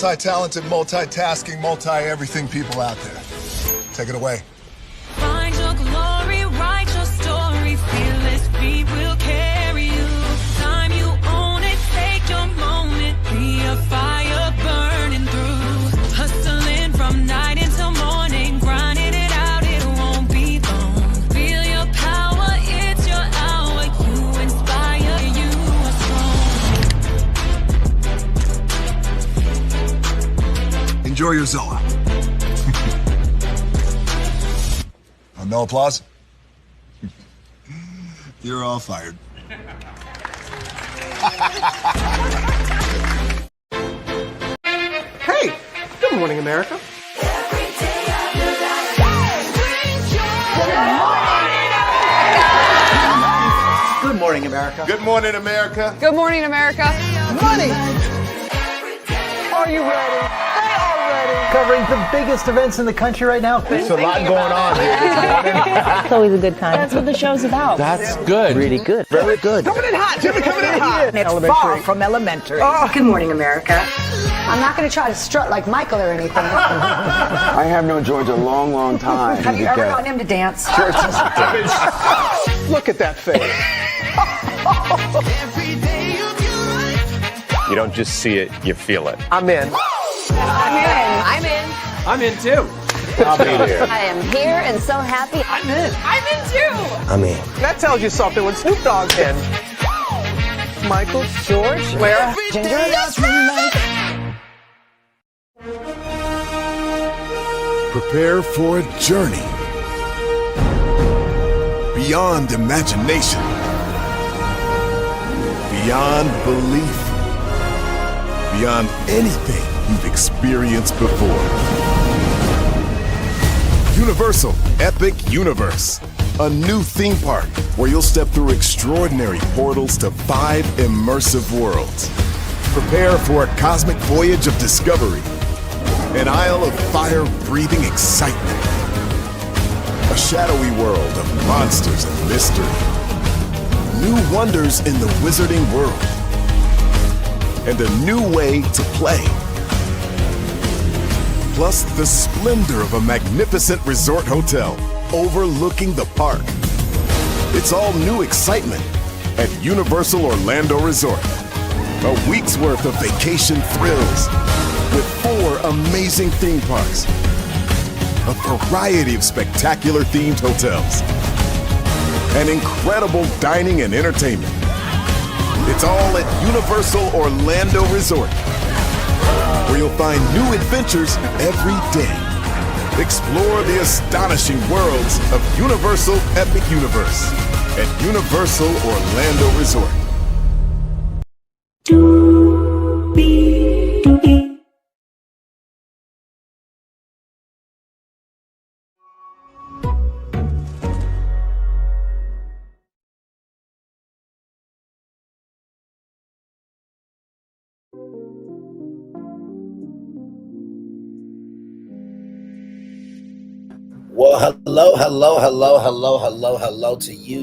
Multi-talented, multitasking, multi-everything people out there. Take it away. Find your glory, write your story, fearless feet will carry you. Time you own it, take your moment, be a fire burning through. Hustling from night until morning, grinding it out, it won't be long. Feel your power, it's your hour, you inspire, you are strong. Enjoy your Zoa. No applause? You're all fired. Hey, good morning, America. Good morning, America. Good morning, America. Good morning, America. Money! Are you ready? They are ready. Covering the biggest events in the country right now. There's a lot going on here this morning. It's always a good time. That's what the show's about. That's good. Really good. Very good. Coming in hot, Jimmy, coming in hot. It's far from elementary. Good morning, America. I'm not going to try to strut like Michael or anything. I have known George a long, long time. Have you ever gotten him to dance? Look at that face. You don't just see it, you feel it. I'm in. I'm in. I'm in too. I'll be there. I am here and so happy. I'm in. I'm in too. I'm in. That tells you something when Snoop Dogg's in. Michael, George, Lara, Ginger. Prepare for a journey beyond imagination, beyond belief, beyond anything you've experienced before. Universal Epic Universe, a new theme park where you'll step through extraordinary portals to 5 immersive worlds. Prepare for a cosmic voyage of discovery, an isle of fire-breathing excitement, a shadowy world of monsters and mystery, new wonders in the wizarding world, and a new way to play. Plus the splendor of a magnificent resort hotel overlooking the park. It's all new excitement at Universal Orlando Resort. A week's worth of vacation thrills with 4 amazing theme parks, a variety of spectacular themed hotels, and incredible dining and entertainment. It's all at Universal Orlando Resort, where you'll find new adventures every day. Explore the astonishing worlds of Universal Epic Universe at Universal Orlando Resort. Well, hello to you,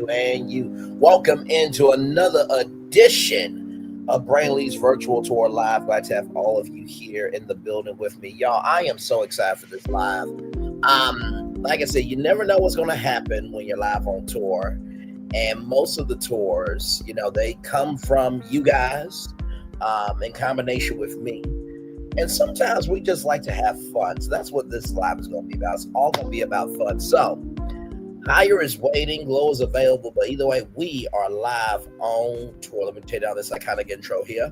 and you. Welcome into another edition of Braylon's Virtual Tour Live. Glad to have all of you here in the building with me. Y'all, I am so excited for this live. Like I said, you never know what's going to happen when you're live on tour. And most of the tours, they come from you guys in combination with me. And sometimes we just like to have fun. So that's what this live is going to be about. It's all going to be about fun. So higher is waiting, low is available. But either way, we are live on tour. Let me take down this iconic intro here.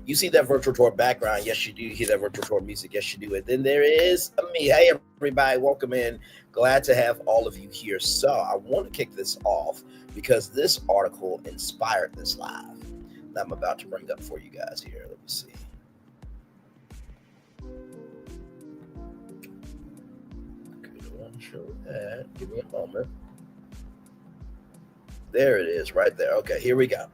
You see that virtual tour background. Yes, you do. You hear that virtual tour music. Yes, you do. And then there is me. Hey, everybody. Welcome in. Glad to have all of you here. So I want to kick this off because this article inspired this live that I'm about to bring up for you guys here. Let me see. Show that. Give me a moment. There it is, right there. Okay, here we go.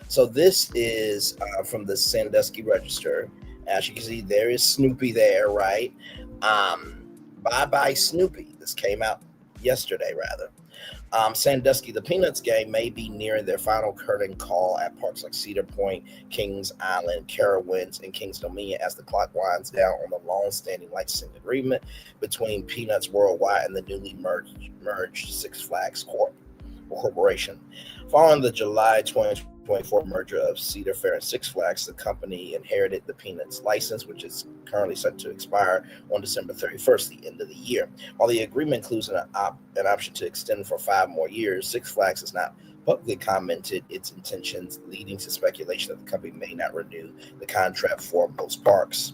So this is from the Sandusky Register. As you can see, there is Snoopy there, right? Bye Bye Snoopy. This came out yesterday, rather. Sandusky, the Peanuts game may be nearing their final curtain call at parks like Cedar Point, Kings Island, Carowinds, and Kings Dominion as the clock winds down on the long-standing licensing agreement between Peanuts Worldwide and the newly merged Six Flags Corporation. Following the July 2024 merger of Cedar Fair and Six Flags, the company inherited the Peanuts license, which is currently set to expire on December 31st, the end of the year. While the agreement includes an option to extend for 5 more years, Six Flags has not publicly commented its intentions, leading to speculation that the company may not renew the contract for most parks.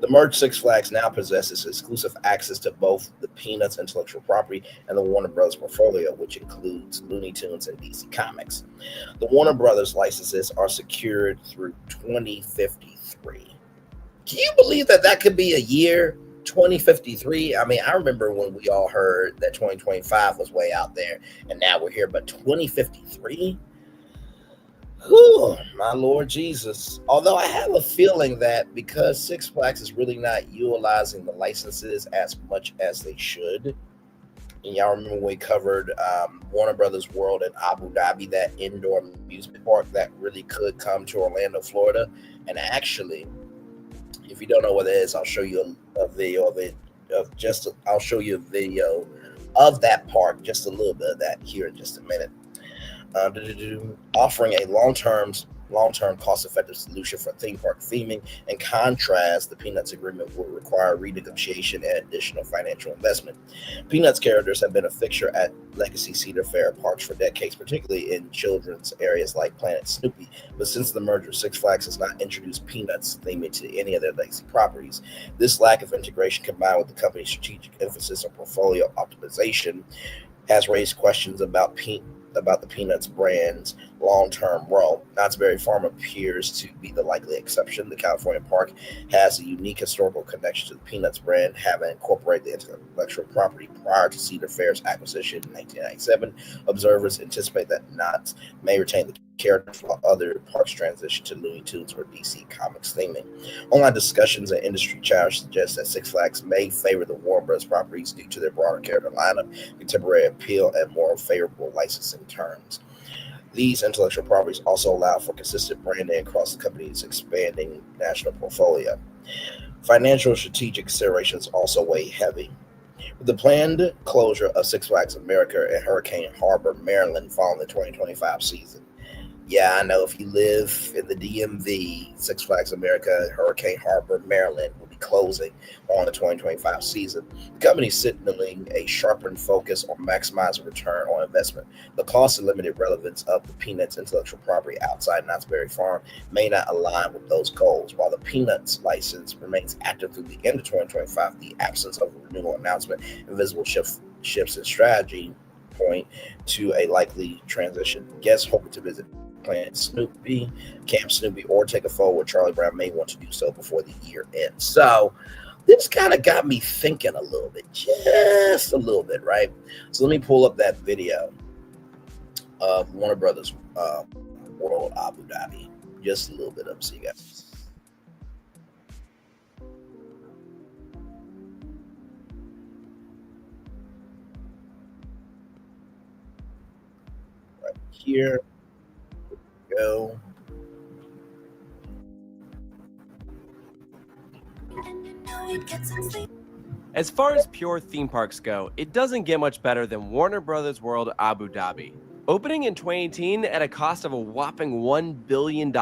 The merged Six Flags now possesses exclusive access to both the Peanuts intellectual property and the Warner Bros. Portfolio, which includes Looney Tunes and DC Comics. The Warner Brothers licenses are secured through 2053. Can you believe that could be a year, 2053? I mean, I remember when we all heard that 2025 was way out there, and now we're here, but 2053? Whew, my Lord Jesus. Although I have a feeling that because Six Flags is really not utilizing the licenses as much as they should, and y'all remember when we covered Warner Brothers World in Abu Dhabi, that indoor amusement park that really could come to Orlando, Florida. And actually, if you don't know what it is, I'll show you a video of it. I'll show you a video of that park, just a little bit of that here in just a minute. Offering a long-term cost-effective solution for theme park theming. In contrast, the Peanuts agreement will require renegotiation and additional financial investment. Peanuts characters have been a fixture at legacy Cedar Fair parks for decades, particularly in children's areas like Planet Snoopy. But since the merger, Six Flags has not introduced Peanuts theming to any of their legacy properties. This lack of integration, combined with the company's strategic emphasis on portfolio optimization, has raised questions about the Peanuts brand's long-term role. Knott's Berry Farm appears to be the likely exception. The California park has a unique historical connection to the Peanuts brand, having incorporated the intellectual property prior to Cedar Fair's acquisition in 1997. Observers anticipate that Knott's may retain the characters while other parks transition to Looney Tunes or DC Comics theming. Online discussions and industry chatter suggest that Six Flags may favor the Warner Bros. Properties due to their broader character lineup, contemporary appeal, and more favorable licensing terms. These intellectual properties also allow for consistent branding across the company's expanding national portfolio. Financial strategic considerations also weigh heavy. With the planned closure of Six Flags America and Hurricane Harbor, Maryland, following the 2025 season. Yeah, I know if you live in the DMV, Six Flags America and Hurricane Harbor, Maryland will be closing on the 2025 season. The company is signaling a sharpened focus on maximizing return on investment. The cost and limited relevance of the Peanuts intellectual property outside Knott's Berry Farm may not align with those goals. While the Peanuts license remains active through the end of 2025, the absence of a renewal announcement and visible shifts in strategy point to a likely transition. Guests hoping to visit Planet Snoopy, Camp Snoopy, or take a photo with Charlie Brown may want to do so before the year ends. So this kind of got me thinking a little bit, just a little bit, right? So let me pull up that video of Warner Brothers World Abu Dhabi. Just a little bit of it, so you guys. Right here. Go. As far as pure theme parks go, it doesn't get much better than Warner Brothers World Abu Dhabi. Opening in 2018 at a cost of a whopping $1 billion,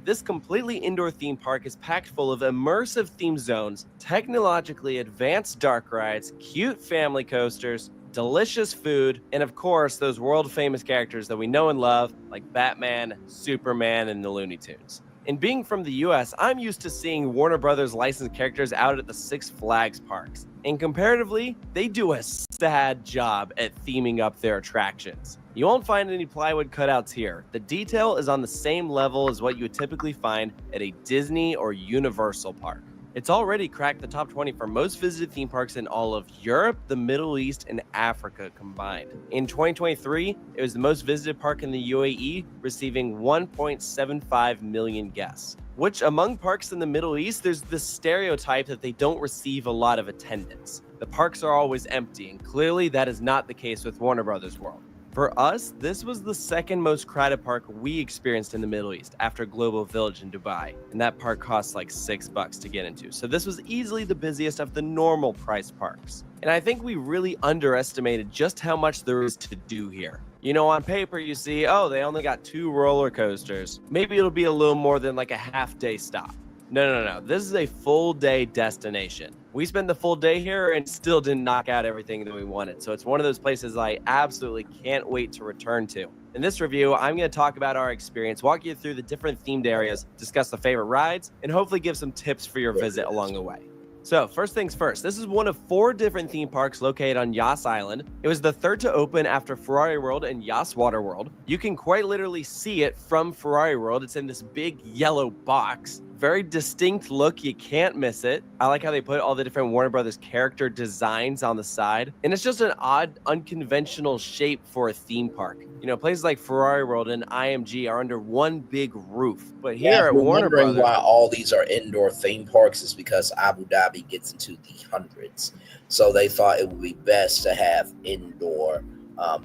this completely indoor theme park is packed full of immersive theme zones, technologically advanced dark rides, cute family coasters, delicious food, and of course, those world-famous characters that we know and love, like Batman, Superman, and the Looney Tunes. And being from the US, I'm used to seeing Warner Brothers licensed characters out at the Six Flags parks. And comparatively, they do a sad job at theming up their attractions. You won't find any plywood cutouts here. The detail is on the same level as what you would typically find at a Disney or Universal park. It's already cracked the top 20 for most visited theme parks in all of Europe, the Middle East, and Africa combined. In 2023, it was the most visited park in the UAE, receiving 1.75 million guests. Which among parks in the Middle East, there's this stereotype that they don't receive a lot of attendance. The parks are always empty, and clearly that is not the case with Warner Brothers World. For us, this was the second most crowded park we experienced in the Middle East after Global Village in Dubai, and that park costs like $6 to get into. So this was easily the busiest of the normal price parks. And I think we really underestimated just how much there is to do here. You know, on paper you see, oh, they only got 2 roller coasters. Maybe it'll be a little more than like a half-day stop. No. This is a full-day destination. We spent the full day here and still didn't knock out everything that we wanted. So it's one of those places I absolutely can't wait to return to. In this review, I'm going to talk about our experience, walk you through the different themed areas, discuss the favorite rides, and hopefully give some tips for your visit along the way. So first things first, this is one of 4 different theme parks located on Yas Island. It was the third to open after Ferrari World and Yas Water World. You can quite literally see it from Ferrari World. It's in this big yellow box. Very distinct look, you can't miss it. I like how they put all the different Warner Brothers character designs on the side. And it's just an odd, unconventional shape for a theme park. You know, places like Ferrari World and IMG are under one big roof. But here at Warner Brothers, why all these are indoor theme parks is because Abu Dhabi gets into the hundreds. So they thought it would be best to have indoor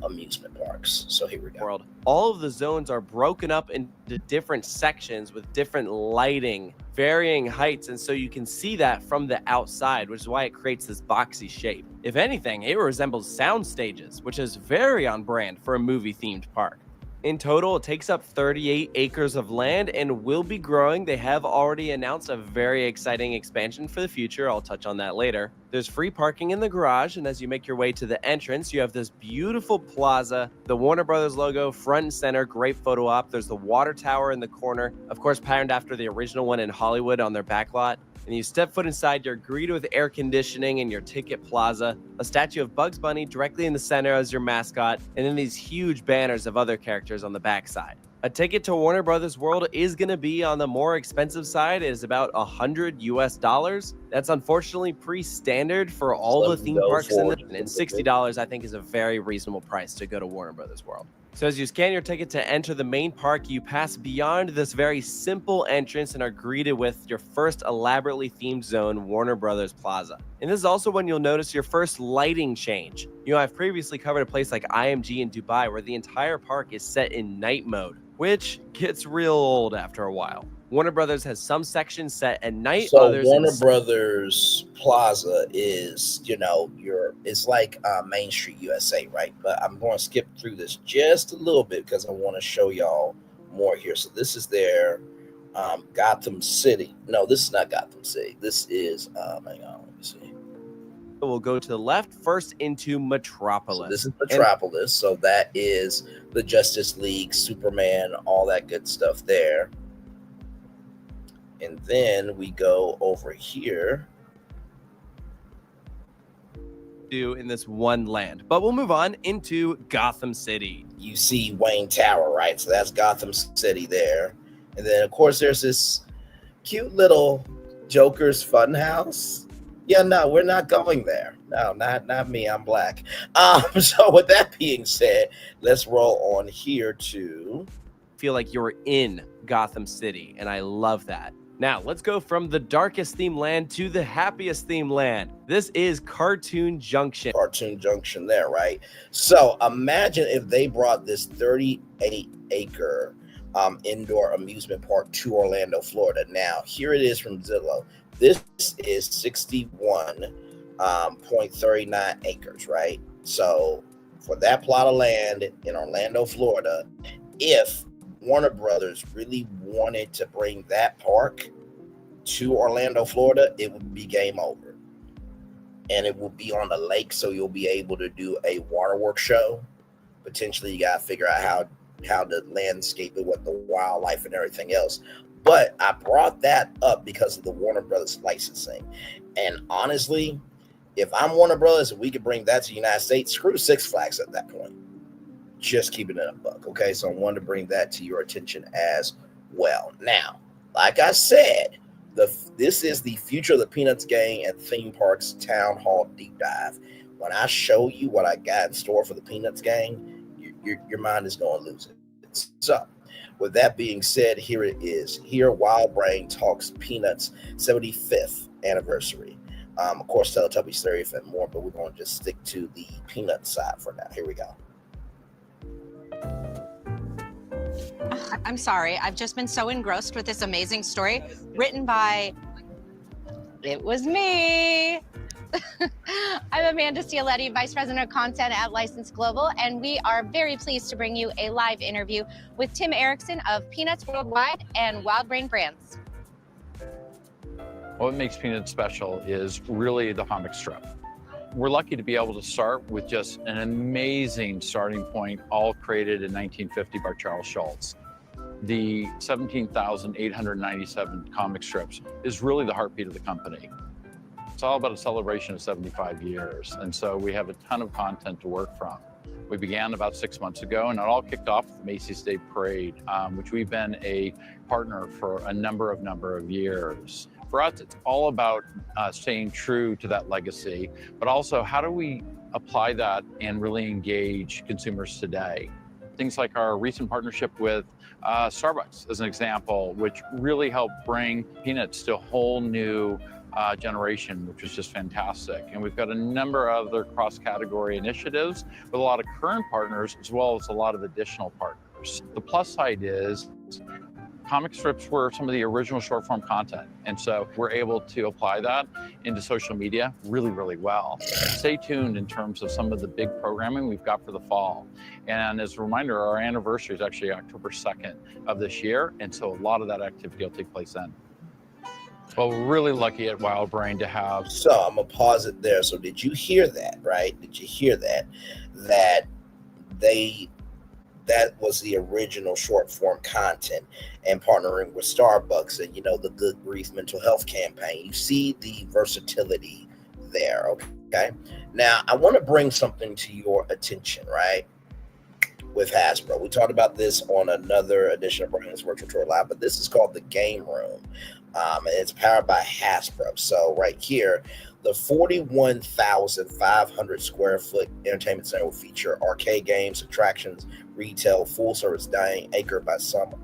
amusement parks. So here we go. All of the zones are broken up into different sections with different lighting, varying heights, and so you can see that from the outside, which is why it creates this boxy shape. If anything, it resembles sound stages, which is very on brand for a movie-themed park. In total, it takes up 38 acres of land and will be growing. They have already announced a very exciting expansion for the future. I'll touch on that later. There's free parking in the garage, and as you make your way to the entrance, you have this beautiful plaza, the Warner Brothers logo front and center, great photo op. There's the water tower in the corner, of course patterned after the original one in Hollywood on their back lot. And you step foot inside, you're greeted with air conditioning and your ticket plaza, a statue of Bugs Bunny directly in the center as your mascot, and then these huge banners of other characters on the backside. A ticket to Warner Brothers World is going to be on the more expensive side. It is about $100 US. That's unfortunately pre-standard for all the theme parks in the, and $60 I think is a very reasonable price to go to Warner Brothers World. So as you scan your ticket to enter the main park, you pass beyond this very simple entrance and are greeted with your first elaborately themed zone, Warner Brothers Plaza. And this is also when you'll notice your first lighting change. You know, I've previously covered a place like IMG in Dubai where the entire park is set in night mode, which gets real old after a while. Warner Brothers has some sections set at night. So others Warner Brothers Plaza is, you know, it's like Main Street USA, right? But I'm going to skip through this just a little bit because I want to show y'all more here. So this is their Gotham City. No, this is not Gotham City. This is, hang on, let me see. We'll go to the left first into Metropolis. So this is Metropolis. So that is the Justice League, Superman, all that good stuff there. And then we go over here. In this one land. But we'll move on into Gotham City. You see Wayne Tower, right? So that's Gotham City there. And then, of course, there's this cute little Joker's Funhouse. Yeah, no, we're not going there. No, not me. I'm black. So with that being said, let's roll on here to feel like you're in Gotham City, and I love that. Now, let's go from the darkest theme land to the happiest theme land. This is Cartoon Junction. Cartoon Junction there, right? So imagine if they brought this 38-acre indoor amusement park to Orlando, Florida. Now, here it is from Zillow. This is 61.39 acres, right? So for that plot of land in Orlando, Florida, if Warner Brothers really wanted to bring that park to Orlando, Florida, it would be game over. And it will be on the lake, so you'll be able to do a waterworks show. Potentially, you got to figure out how to landscape it with the wildlife and everything else. But I brought that up because of the Warner Brothers licensing. And honestly, if I'm Warner Brothers and we could bring that to the United States, screw Six Flags at that point. Just keeping it a buck, okay? So I wanted to bring that to your attention as well. Now, like I said, this is the Future of the Peanuts Gang and Theme Parks Townhall Deep Dive. When I show you what I got in store for the Peanuts Gang, your mind is going to lose it. So, with that being said, here it is. Here, Wild Brain talks Peanuts 75th anniversary. Of course, Teletubbies theory and more, but we're going to just stick to the Peanuts side for now. Here we go. I'm sorry. I've just been so engrossed with this amazing story written by... It was me. I'm Amanda Cialetti, Vice President of Content at License Global, and we are very pleased to bring you a live interview with Tim Erickson of Peanuts Worldwide and Wild Brain Brands. What makes Peanuts special is really the comic strip. We're lucky to be able to start with just an amazing starting point, all created in 1950 by Charles Schulz. The 17,897 comic strips is really the heartbeat of the company. It's all about a celebration of 75 years, and so we have a ton of content to work from. We began about 6 months ago, and it all kicked off with the Macy's Day Parade, which we've been a partner for a number of years. For us, it's all about staying true to that legacy, but also how do we apply that and really engage consumers today? Things like our recent partnership with Starbucks, as an example, which really helped bring Peanuts to a whole new generation, which was just fantastic. And we've got a number of other cross-category initiatives with a lot of current partners, as well as a lot of additional partners. The plus side is comic strips were some of the original short form content. And so we're able to apply that into social media really well. Stay tuned in terms of some of the big programming we've got for the fall. And as a reminder, our anniversary is actually October 2nd of this year. And so a lot of that activity will take place then. Well, we're really lucky at Wild Brain to have. So I'm gonna pause it there. So did you hear that, right? Did you hear that? That was the original short form content, and partnering with Starbucks and, the Good Grief mental health campaign. You see the versatility there, okay? Now, I want to bring something to your attention, right? With Hasbro. We talked about this on another edition of Braylon's Virtual Tour Live, but this is called the Game Room. And it's powered by Hasbro. So right here, the 41,500 square foot entertainment center will feature arcade games, attractions, retail, full service dining, anchored by some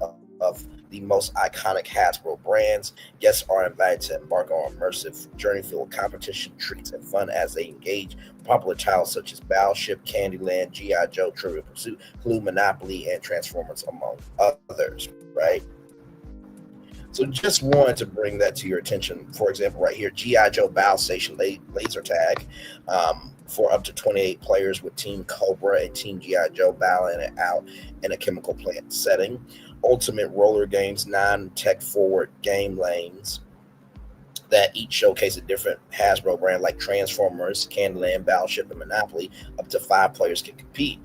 of the most iconic Hasbro brands. Guests are invited to embark on an immersive journey filled with competition, treats, and fun as they engage popular titles such as Battleship, Candyland, G.I. Joe, Trivial Pursuit, Clue, Monopoly, and Transformers, among others, right? So just wanted to bring that to your attention. For example, right here, G.I. Joe Battle Station Laser Tag for up to 28 players with Team Cobra and Team G.I. Joe battling it out in a chemical plant setting. Ultimate Roller Games, 9 tech-forward game lanes that each showcase a different Hasbro brand like Transformers, Candyland, Battleship, and Monopoly. Up to 5 players can compete.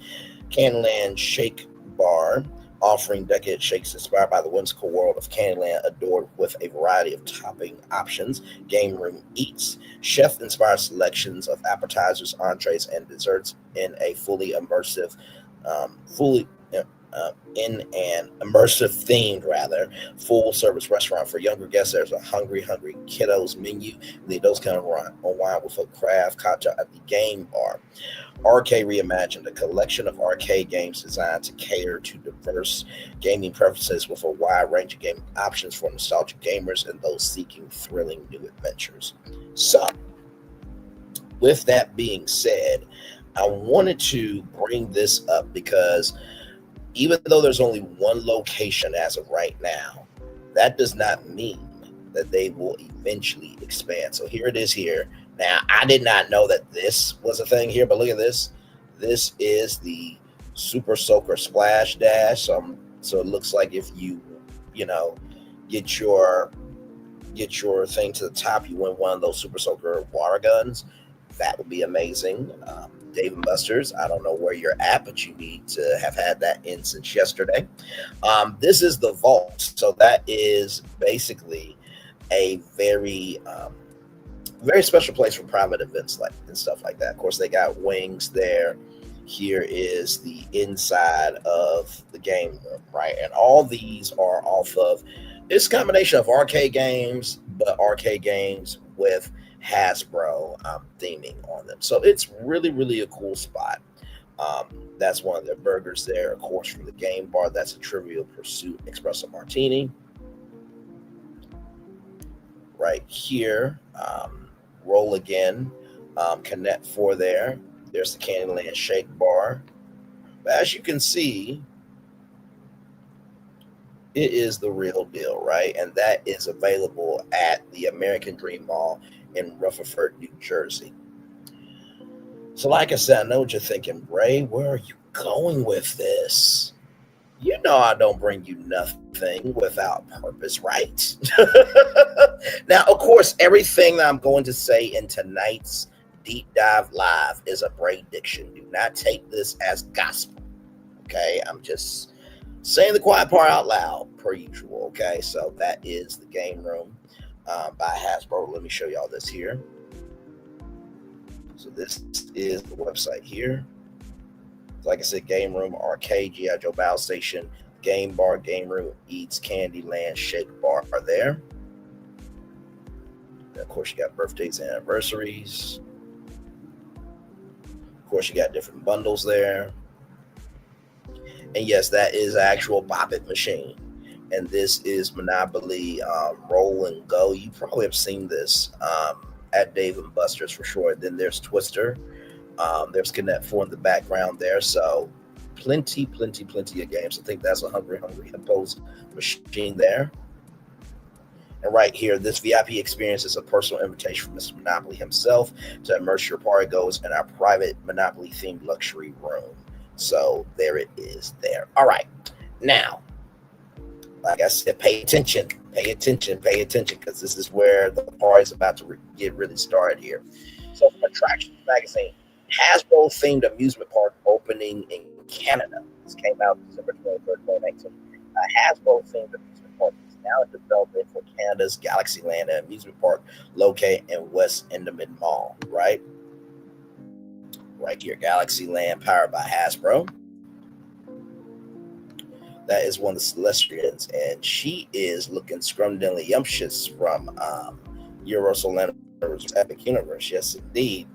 Candyland Shake Bar, offering decade shakes inspired by the whimsical world of Candyland, adored with a variety of topping options. Game Room Eats, chef-inspired selections of appetizers, entrees, and desserts in a fully immersive, full-service restaurant for younger guests. There's a hungry kiddos menu. Those can unwind with a craft cocktail at the game bar. Arcade Reimagined, a collection of arcade games designed to cater to diverse gaming preferences with a wide range of gaming options for nostalgic gamers and those seeking thrilling new adventures. So, with that being said, I wanted to bring this up because even though there's only one location as of right now, that does not mean that they will eventually expand. So here it is here. Now, I did not know that this was a thing here, but look at this. This is the Super Soaker Splash Dash. So it looks like if you get your thing to the top, you win one of those Super Soaker water guns. That would be amazing. Dave & Buster's, I don't know where you're at, but you need to have had that in since yesterday. This is the Vault. So that is basically a very special place for private events and stuff like that. Of course, they got wings there. Here is the inside of the game room, right? And all these are off of, it's a combination of arcade games, but arcade games with Hasbro theming on them. So it's really a cool spot. That's one of their burgers there. Of course, from the game bar, that's a Trivial Pursuit Espresso Martini. Right here, Roll again. Connect 4 there. There's the Candyland Shake Bar. But as you can see, it is the real deal, right? And that is available at the American Dream Mall in Rutherford, New Jersey. So like I said, I know what you're thinking, Bray. Where are you going with this? You know I don't bring you nothing without purpose, right? Now, of course, everything that I'm going to say in tonight's Deep Dive Live is a Bray diction. Do not take this as gospel, okay? I'm just saying the quiet part out loud, per usual, okay? So that is the Game Room by Hasbro. Let me show y'all this here. So this is the website here. Like I said, Game Room, Arcade, G.I. Joe Battle Station, Game Bar, Game Room, Eats, Candyland, Shake Bar are there. And of course, you got birthdays and anniversaries. Of course, you got different bundles there. And yes, that is actual Bop It machine. And this is Monopoly Roll and Go. You probably have seen this at Dave & Buster's for sure. Then there's Twister. There's Connect 4 in the background there. So plenty of games. I think that's a Hungry Hippos machine there. And right here, this VIP experience is a personal invitation from Mr. Monopoly himself to immerse your party goers in our private Monopoly-themed luxury room. So there it is there. All right. Now, like I said, pay attention, because this is where the party's about to get really started here. So from Attractions Magazine, Hasbro-themed amusement park opening in Canada. This came out December 23rd, 2019. Hasbro-themed amusement park is now in development for Canada's Galaxyland, an amusement park located in West Inman Mall, right? Right here, Galaxyland, powered by Hasbro. That is one of the Celestians, and she is looking scrumdiddlyumptious from Universal Land Epic Universe. Yes, indeed.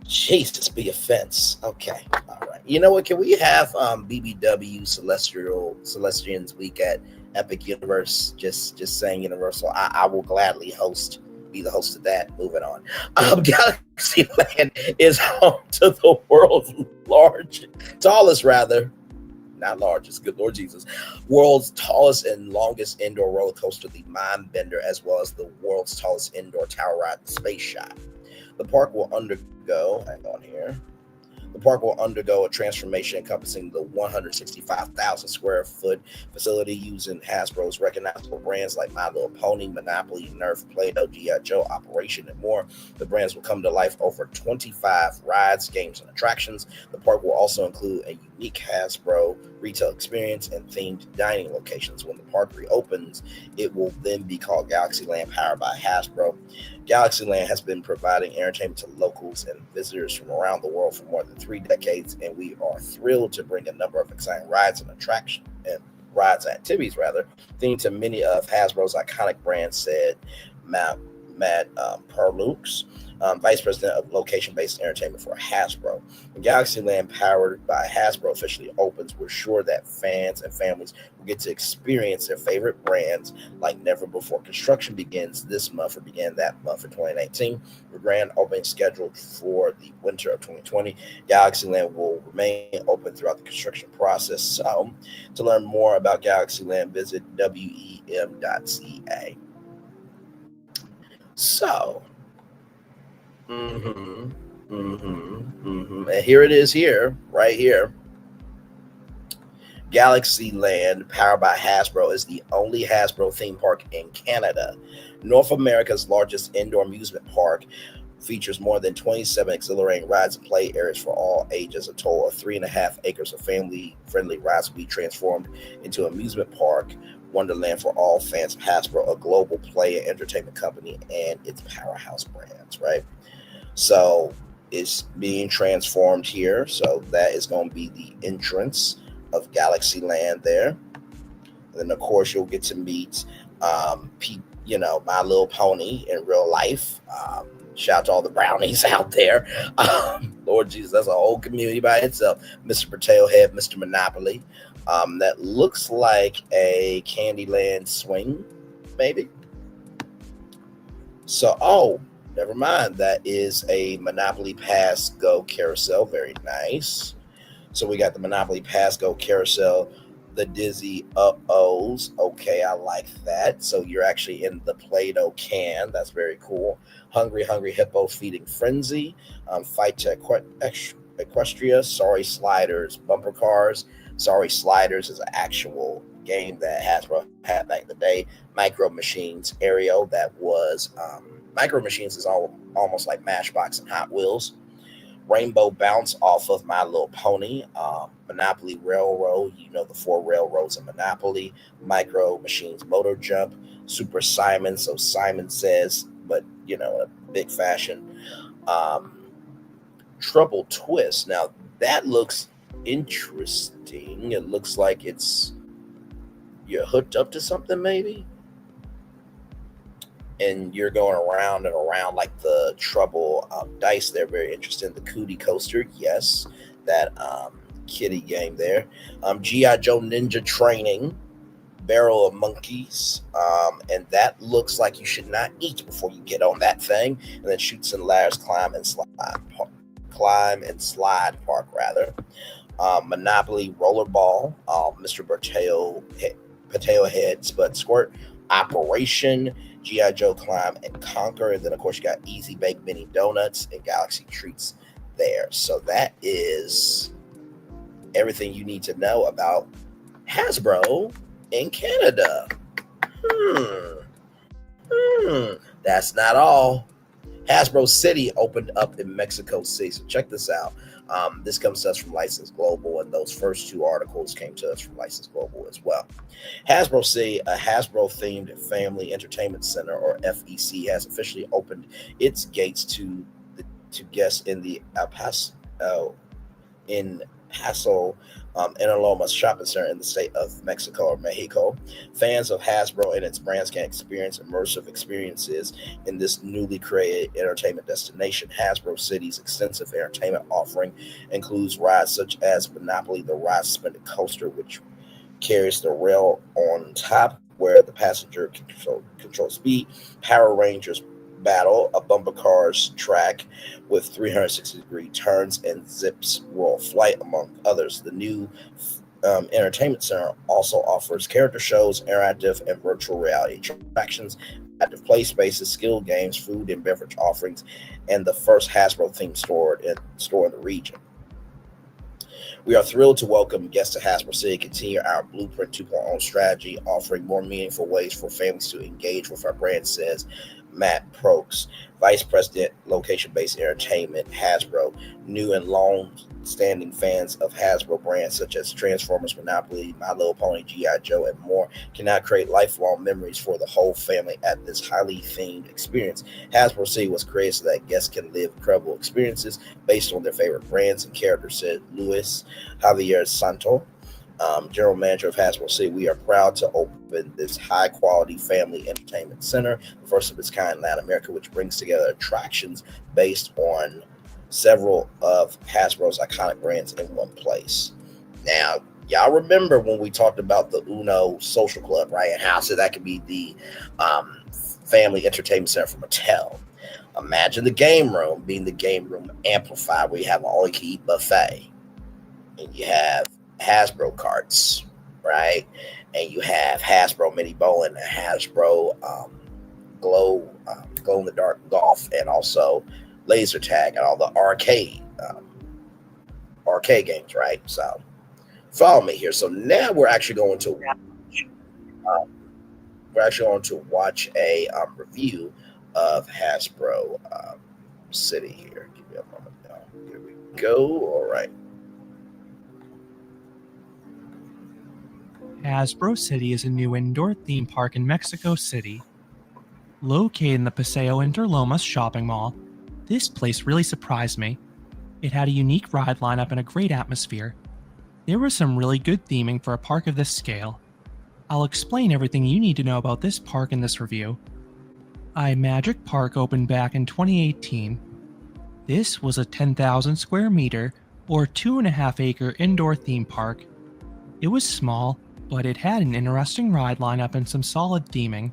Jesus, be offense. Okay, all right. You know what? Can we have BBW Celestians Week at Epic Universe? Just saying Universal. I will gladly be the host of that. Moving on. Galaxyland is home to the world's world's tallest and longest indoor roller coaster, the Mind Bender, as well as the world's tallest indoor tower ride, Space Shot. The park will undergo a transformation encompassing the 165,000 square foot facility using Hasbro's recognizable brands like My Little Pony, Monopoly, Nerf, Play-Doh, G.I. Joe, Operation, and more. The brands will come to life over 25 rides, games, and attractions. The park will also include a unique Hasbro retail experience and themed dining locations. When the park reopens, it will then be called Galaxyland, powered by Hasbro. Galaxyland has been providing entertainment to locals and visitors from around the world for more than 3 decades, and we are thrilled to bring a number of exciting rides and activities themed to many of Hasbro's iconic brands, said Matt Perlux, Vice President of Location-Based Entertainment for Hasbro. When Galaxyland, powered by Hasbro, officially opens, we're sure that fans and families will get to experience their favorite brands like never before. Construction begins this month, or began that month in 2019. The grand opening scheduled for the winter of 2020. Galaxyland will remain open throughout the construction process. So, to learn more about Galaxyland, visit wem.ca. So, and here it is right here. Galaxyland, powered by Hasbro, is the only Hasbro theme park in Canada. North America's largest indoor amusement park, features more than 27 exhilarating rides and play areas for all ages. A total of 3.5 acres of family-friendly rides will be transformed into amusement park wonderland for all fans of Hasbro, a global play and entertainment company, and its powerhouse brands, right? So it's being transformed here. So that is going to be the entrance of Galaxyland there. And then, of course, you'll get to meet, My Little Pony in real life. Shout out to all the brownies out there. Lord Jesus, that's a whole community by itself. Mr. Potato Head, Mr. Monopoly. That looks like a Candyland swing, maybe. So, never mind. That is a Monopoly Pass Go carousel. Very nice. So we got the Monopoly Pass Go carousel, the Dizzy Up-Ohs. Okay, I like that. So you're actually in the Play-Doh can. That's very cool. Hungry Hippo Feeding Frenzy. Fight to Equestria. Sorry Sliders. Bumper Cars. Sorry Sliders is an actual game that Hasbro had back in the day. Micro Machines Aerial. That was Micro Machines is almost like Matchbox and Hot Wheels. Rainbow Bounce off of My Little Pony. Monopoly Railroad, you know the 4 railroads in Monopoly. Micro Machines Motor Jump. Super Simon, so Simon Says, but you know, a big fashion. Trouble Twist. Now that looks interesting. It looks like you're hooked up to something maybe, and you're going around and around like the Trouble dice. They're very interesting. The Cootie Coaster, yes, that kitty game there. G.I. Joe Ninja Training, Barrel of Monkeys, and that looks like you should not eat before you get on that thing. And then Chutes and Ladders, Climb and Slide Park rather. Monopoly Rollerball, Mr. Potato Head Spud Squirt, Operation, G.I. Joe Climb and Conquer, and then of course you got Easy Bake Mini Donuts and Galaxy Treats there. So that is everything you need to know about Hasbro in Canada. That's not all. Hasbro City opened up in Mexico City. So check this out. This comes to us from License Global, and those first 2 articles came to us from License Global as well. Hasbro City, a Hasbro-themed family entertainment center, or FEC, has officially opened its gates to guests in the Paso Interlomas Shopping Center in the state of Mexico or Mexico. Fans of Hasbro and its brands can experience immersive experiences in this newly created entertainment destination. Hasbro City's extensive entertainment offering includes rides such as Monopoly, the Ride Suspended Coaster, which carries the rail on top where the passenger control speed, Power Rangers Battle, a bumper cars track with 360-degree turns and Zips World Flight, among others. The new entertainment center also offers character shows, interactive and virtual reality attractions, active play spaces, skill games, food and beverage offerings, and the first Hasbro-themed store in the region. We are thrilled to welcome guests to Hasbro City, continue our Blueprint 2.0 strategy, offering more meaningful ways for families to engage with our brand, says Matt Prokes, Vice President, Location-Based Entertainment, Hasbro. New and long-standing fans of Hasbro brands such as Transformers, Monopoly, My Little Pony, G.I. Joe, and more can now create lifelong memories for the whole family at this highly themed experience. Hasbro City was created so that guests can live incredible experiences based on their favorite brands and characters, said Luis Javier Santo, General Manager of Hasbro City. We are proud to open this high-quality family entertainment center, the first of its kind in Latin America, which brings together attractions based on several of Hasbro's iconic brands in one place. Now, y'all remember when we talked about the Uno Social Club, right? And how so that could be the family entertainment center for Mattel. Imagine the game room being the game room amplified, where you have an all-you-can-eat buffet, and you have Hasbro carts, right? And you have Hasbro mini bowling and Hasbro glow in the dark golf, and also laser tag and all the arcade games, right? So follow me here. So now we're actually going to watch a review of Hasbro City here. Give me a moment now. Here we go. All right. Hasbro City is a new indoor theme park in Mexico City. Located in the Paseo Interlomas shopping mall, this place really surprised me. It had a unique ride lineup and a great atmosphere. There was some really good theming for a park of this scale. I'll explain everything you need to know about this park in this review. iMagic Park opened back in 2018. This was a 10,000 square meter or 2.5 acre indoor theme park. It was small, but it had an interesting ride lineup and some solid theming.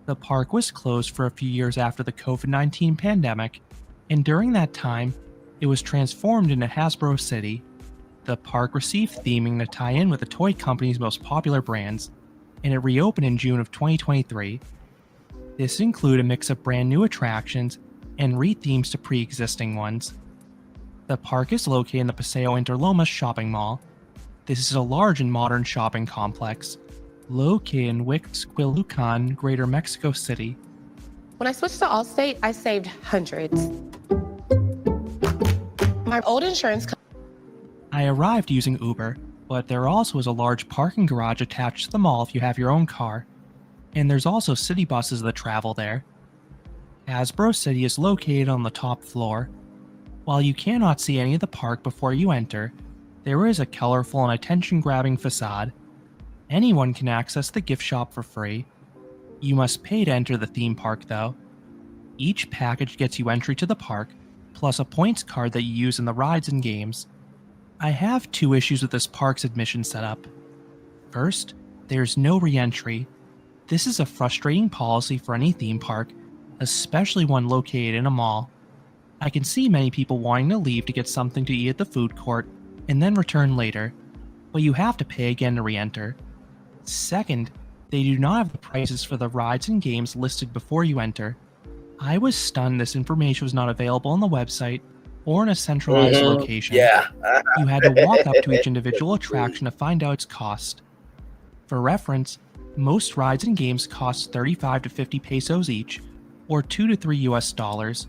The park was closed for a few years after the COVID-19 pandemic, and during that time, it was transformed into Hasbro City. The park received theming to tie in with the toy company's most popular brands, and it reopened in June of 2023. This included a mix of brand new attractions and re-themes to pre-existing ones. The park is located in the Paseo Interlomas shopping mall. This is a large and modern shopping complex located in Huixquilucan, Greater Mexico City. When I switched to Allstate, I saved hundreds. My old insurance I arrived using Uber, but there also is a large parking garage attached to the mall if you have your own car, and there's also city buses that travel there. Hasbro City is located on the top floor. While you cannot see any of the park before you enter, there is a colorful and attention-grabbing facade. Anyone can access the gift shop for free. You must pay to enter the theme park though. Each package gets you entry to the park, plus a points card that you use in the rides and games. I have two issues with this park's admission setup. First, there's no re-entry. This is a frustrating policy for any theme park, especially one located in a mall. I can see many people wanting to leave to get something to eat at the food court and then return later, but you have to pay again to re-enter. Second, they do not have the prices for the rides and games listed before you enter. I was stunned this information was not available on the website or in a centralized location. Yeah. You had to walk up to each individual attraction to find out its cost. For reference, most rides and games cost 35 to 50 pesos each, or $2 to $3 US.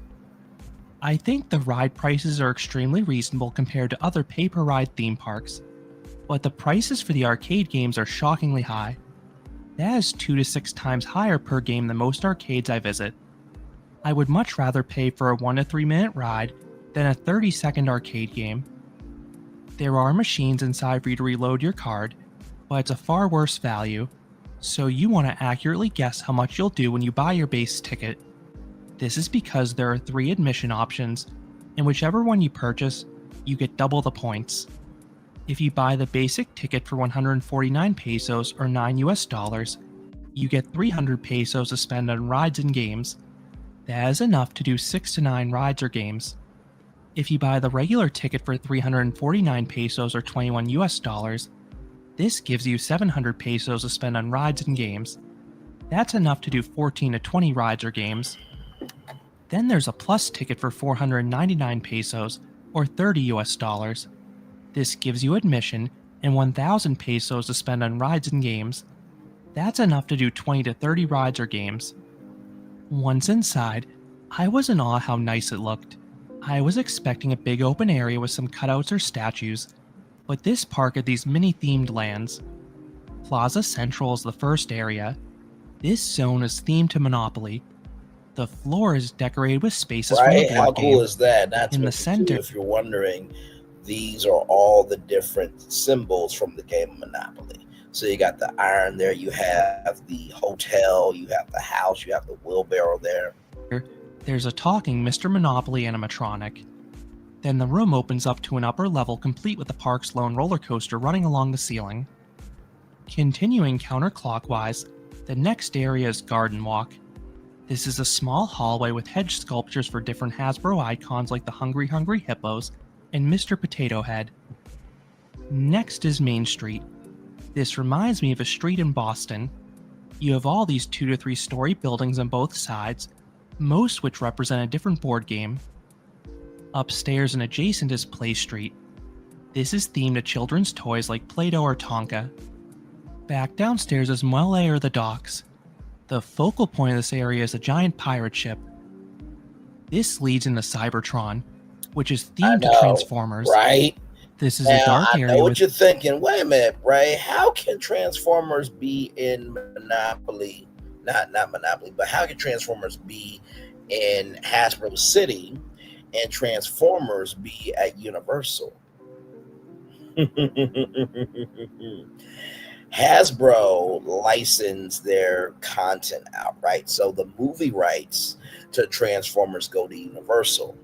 I think the ride prices are extremely reasonable compared to other pay-per-ride theme parks, but the prices for the arcade games are shockingly high. That is 2 to 6 times higher per game than most arcades I visit. I would much rather pay for a 1 to 3 minute ride than a 30-second arcade game. There are machines inside for you to reload your card, but it's a far worse value, so you want to accurately guess how much you'll do when you buy your base ticket. This is because there are 3 admission options, and whichever one you purchase, you get double the points. If you buy the basic ticket for 149 pesos or $9 US, you get 300 pesos to spend on rides and games. That is enough to do 6 to 9 rides or games. If you buy the regular ticket for 349 pesos or $21 US, this gives you 700 pesos to spend on rides and games. That's enough to do 14 to 20 rides or games. Then there's a plus ticket for 499 pesos or $30 US. This gives you admission and 1,000 pesos to spend on rides and games. That's enough to do 20 to 30 rides or games. Once inside, I was in awe how nice it looked. I was expecting a big open area with some cutouts or statues, but this park had these mini-themed lands. Plaza Central is the first area. This zone is themed to Monopoly. The floor is decorated with spaces from the Right? board How game. cool is that? Not to In the mention, center, too, if you're wondering, these are all the different symbols from the game of Monopoly. So you got the iron there, you have the hotel, you have the house, you have the wheelbarrow there. there's a talking Mr. Monopoly animatronic. Then the room opens up to an upper level complete with the park's lone roller coaster running along the ceiling. Continuing counterclockwise, the next area is Garden Walk. This is a small hallway with hedge sculptures for different Hasbro icons like the Hungry Hungry Hippos and Mr. Potato Head. Next is Main Street. This reminds me of a street in Boston. You have all these 2 to 3 story buildings on both sides, most which represent a different board game. Upstairs and adjacent is Play Street. This is themed to children's toys like Play-Doh or Tonka. Back downstairs is Muelle or the Docks. The focal point of this area is a giant pirate ship. This leads into Cybertron, which is themed to Transformers. Right? This is Now, a dark I area know what with you're thinking. Wait a minute, right? How can Transformers be in Monopoly? Not Monopoly, but how can Transformers be in Hasbro City and Transformers be at Universal? Hasbro licensed their content out, right? So the movie rights to Transformers go to Universal,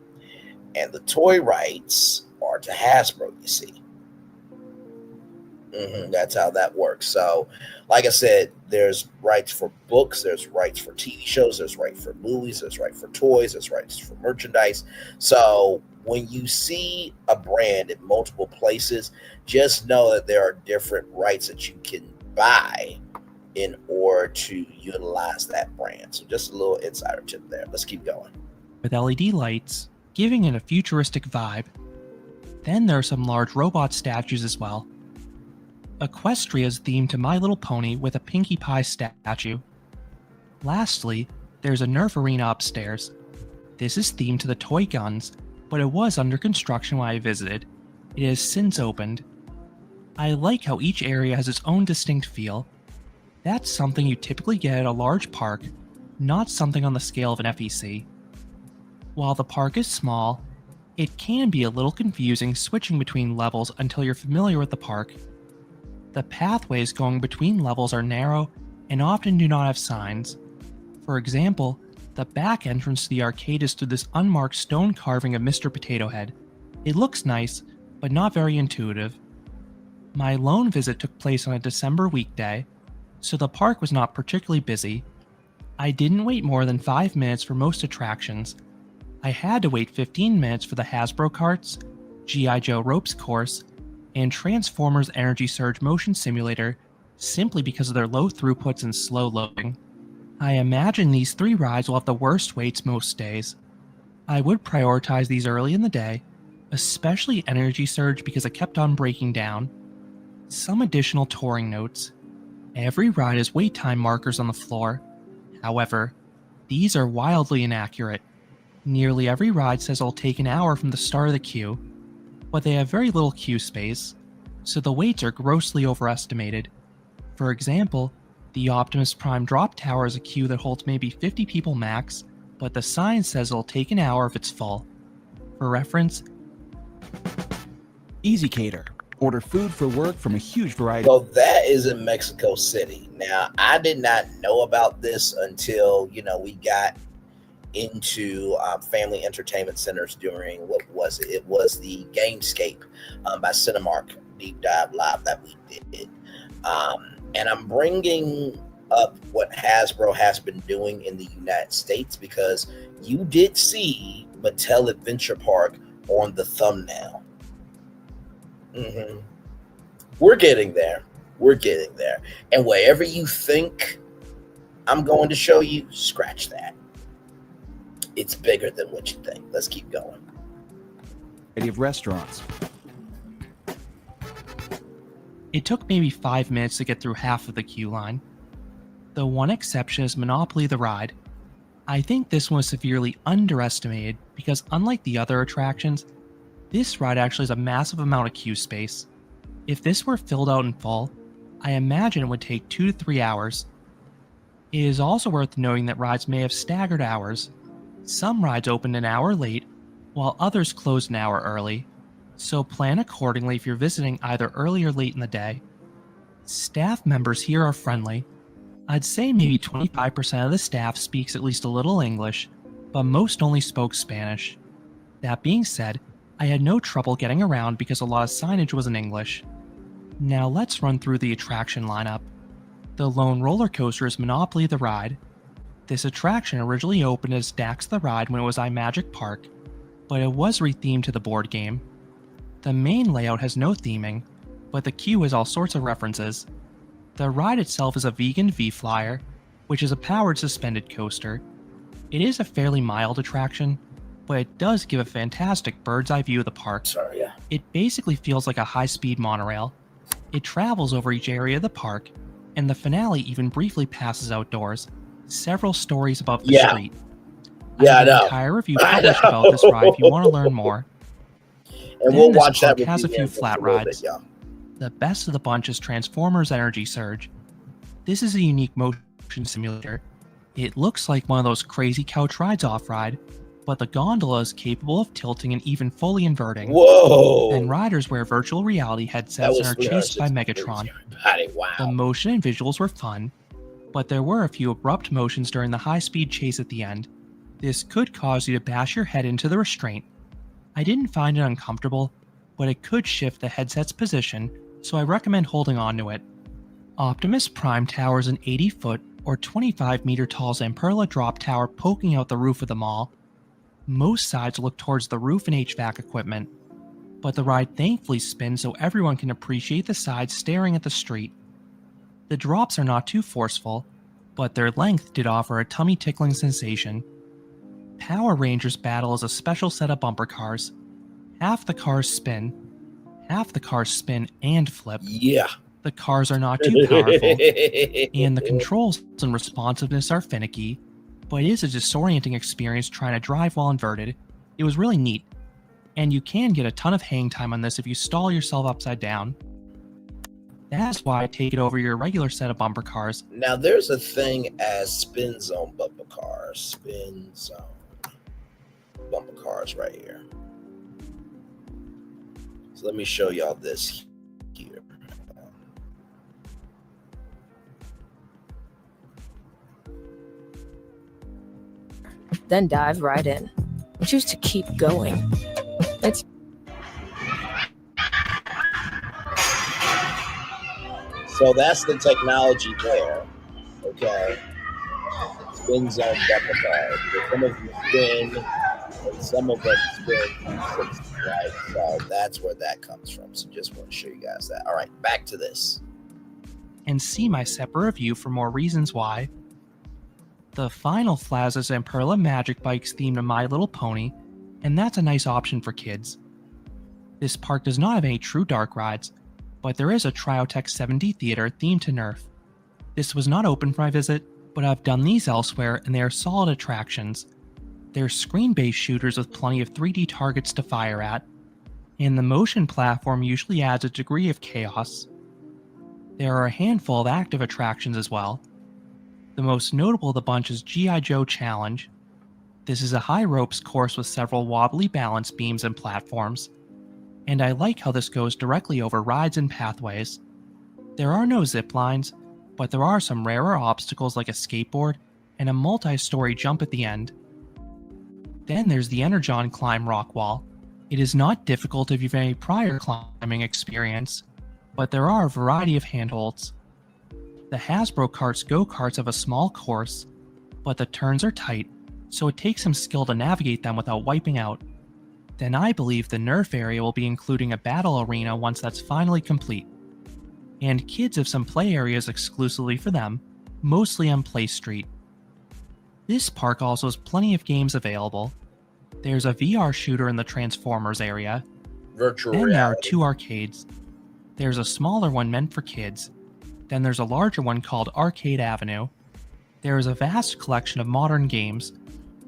and the toy rights are to Hasbro, you see. That's how that works. So, like I said, there's rights for books, there's rights for TV shows, there's rights for movies, there's rights for toys, there's rights for merchandise. So, when you see a brand in multiple places, just know that there are different rights that you can buy in order to utilize that brand. So, just a little insider tip there. Let's keep going. With LED lights, giving it a futuristic vibe. Then there are some large robot statues as well. Equestria is themed to My Little Pony with a Pinkie Pie statue. Lastly, there's a Nerf arena upstairs. This is themed to the toy guns, but it was under construction when I visited. It has since opened. I like how each area has its own distinct feel. That's something you typically get at a large park, not something on the scale of an FEC. While the park is small, it can be a little confusing switching between levels until you're familiar with the park. The pathways going between levels are narrow and often do not have signs. For example, the back entrance to the arcade is through this unmarked stone carving of Mr. Potato Head. It looks nice, but not very intuitive. My lone visit took place on a December weekday, so the park was not particularly busy. I didn't wait more than 5 minutes for most attractions. I had to wait 15 minutes for the Hasbro carts, G.I. Joe ropes course, and Transformers Energy Surge Motion Simulator simply because of their low throughputs and slow loading. I imagine these 3 rides will have the worst waits most days. I would prioritize these early in the day, especially Energy Surge because it kept on breaking down. Some additional touring notes. Every ride has wait time markers on the floor. However, these are wildly inaccurate. Nearly every ride says it'll take an hour from the start of the queue, but they have very little queue space, so the waits are grossly overestimated. For example, the Optimus Prime drop tower is a queue that holds maybe 50 people max, but the sign says it'll take an hour if it's full. For reference, Easy Cater. Order food for work from a huge variety. So that is in Mexico City. Now, I did not know about this until, we got into family entertainment centers during, what was it? It was the Gamescape by Cinemark Deep Dive Live that we did. And I'm bringing up what Hasbro has been doing in the United States because you did see Mattel Adventure Park on the thumbnail. We're getting there. We're getting there. And wherever you think I'm going to show you, scratch that. It's bigger than what you think. Let's keep going. Of restaurants. it took maybe 5 minutes to get through half of the queue line. The one exception is Monopoly the Ride. I think this one was severely underestimated because unlike the other attractions, this ride actually has a massive amount of queue space. If this were filled out in full, I imagine it would take 2 to 3 hours. It is also worth noting that rides may have staggered hours. Some rides opened an hour late, while others closed an hour early, so plan accordingly if you're visiting either early or late in the day. Staff members here are friendly. I'd say maybe 25% of the staff speaks at least a little English, but most only spoke Spanish. That being said, I had no trouble getting around because a lot of signage was in English. Now let's run through the attraction lineup. The lone roller coaster is Monopoly the Ride. This attraction originally opened as Dax the Ride when it was iMagic Park, but it was rethemed to the board game. The main layout has no theming, but the queue has all sorts of references. The ride itself is a vegan V-Flyer, which is a powered suspended coaster. It is a fairly mild attraction, but it does give a fantastic bird's eye view of the park. It basically feels like a high-speed monorail. It travels over each area of the park, and the finale even briefly passes outdoors, several stories above the street. I have an entire review published about this ride if you want to learn more. And Then we'll this watch that park has a few flat rides. The best of the bunch is Transformers Energy Surge. This is a unique motion simulator. It looks like one of those crazy couch rides off-ride, but the gondola is capable of tilting and even fully inverting. Whoa! And riders wear virtual reality headsets and are chased by Megatron. Wow. The motion and visuals were fun, but there were a few abrupt motions during the high-speed chase at the end. This could cause you to bash your head into the restraint. I didn't find it uncomfortable, but it could shift the headset's position, so I recommend holding on to it. Optimus Prime Tower is an 80-foot or 25-meter tall Zamperla drop tower poking out the roof of the mall. Most sides look towards the roof and HVAC equipment, but the ride thankfully spins so everyone can appreciate the sides staring at the street. The drops are not too forceful, but their length did offer a tummy-tickling sensation. Power Rangers Battle is a special set of bumper cars. Half the cars spin and flip. Yeah. The cars are not too powerful, and the controls and responsiveness are finicky, but it is a disorienting experience trying to drive while inverted. It was really neat, and you can get a ton of hang time on this if you stall yourself upside down. That's why I take it over your regular set of bumper cars. Now, there's a thing as spin zone bumper cars. Spin zone bumper cars right here. So let me show y'all this here. Then dive right in. Choose to keep going. It's So that's the technology there. Okay. Spin zone bumper cars. Some of them spin and some of them spin 360, right? So that's where that comes from. So just want to show you guys that. All right, back to this. And see my separate review for more reasons why. The final Plaza Zamperla Magic Bikes themed to My Little Pony, and that's a nice option for kids. This park does not have any true dark rides, but there is a Triotech 7D Theater themed to Nerf. This was not open for my visit, but I've done these elsewhere and they are solid attractions. They're screen-based shooters with plenty of 3D targets to fire at, and the motion platform usually adds a degree of chaos. There are a handful of active attractions as well. The most notable of the bunch is G.I. Joe Challenge. This is a high ropes course with several wobbly balance beams and platforms, and I like how this goes directly over rides and pathways. There are no zip lines, but there are some rarer obstacles like a skateboard and a multi-story jump at the end. Then there's the Energon Climb rock wall. It is not difficult if you've any prior climbing experience, but there are a variety of handholds. The Hasbro Karts go-karts have a small course, but the turns are tight, so it takes some skill to navigate them without wiping out. Then I believe the Nerf area will be including a battle arena once that's finally complete. And kids have some play areas exclusively for them, mostly on Play Street. This park also has plenty of games available. There's a VR shooter in the Transformers area. Virtual Then reality. there are 2 arcades. There's a smaller one meant for kids. Then there's a larger one called Arcade Avenue. There is a vast collection of modern games,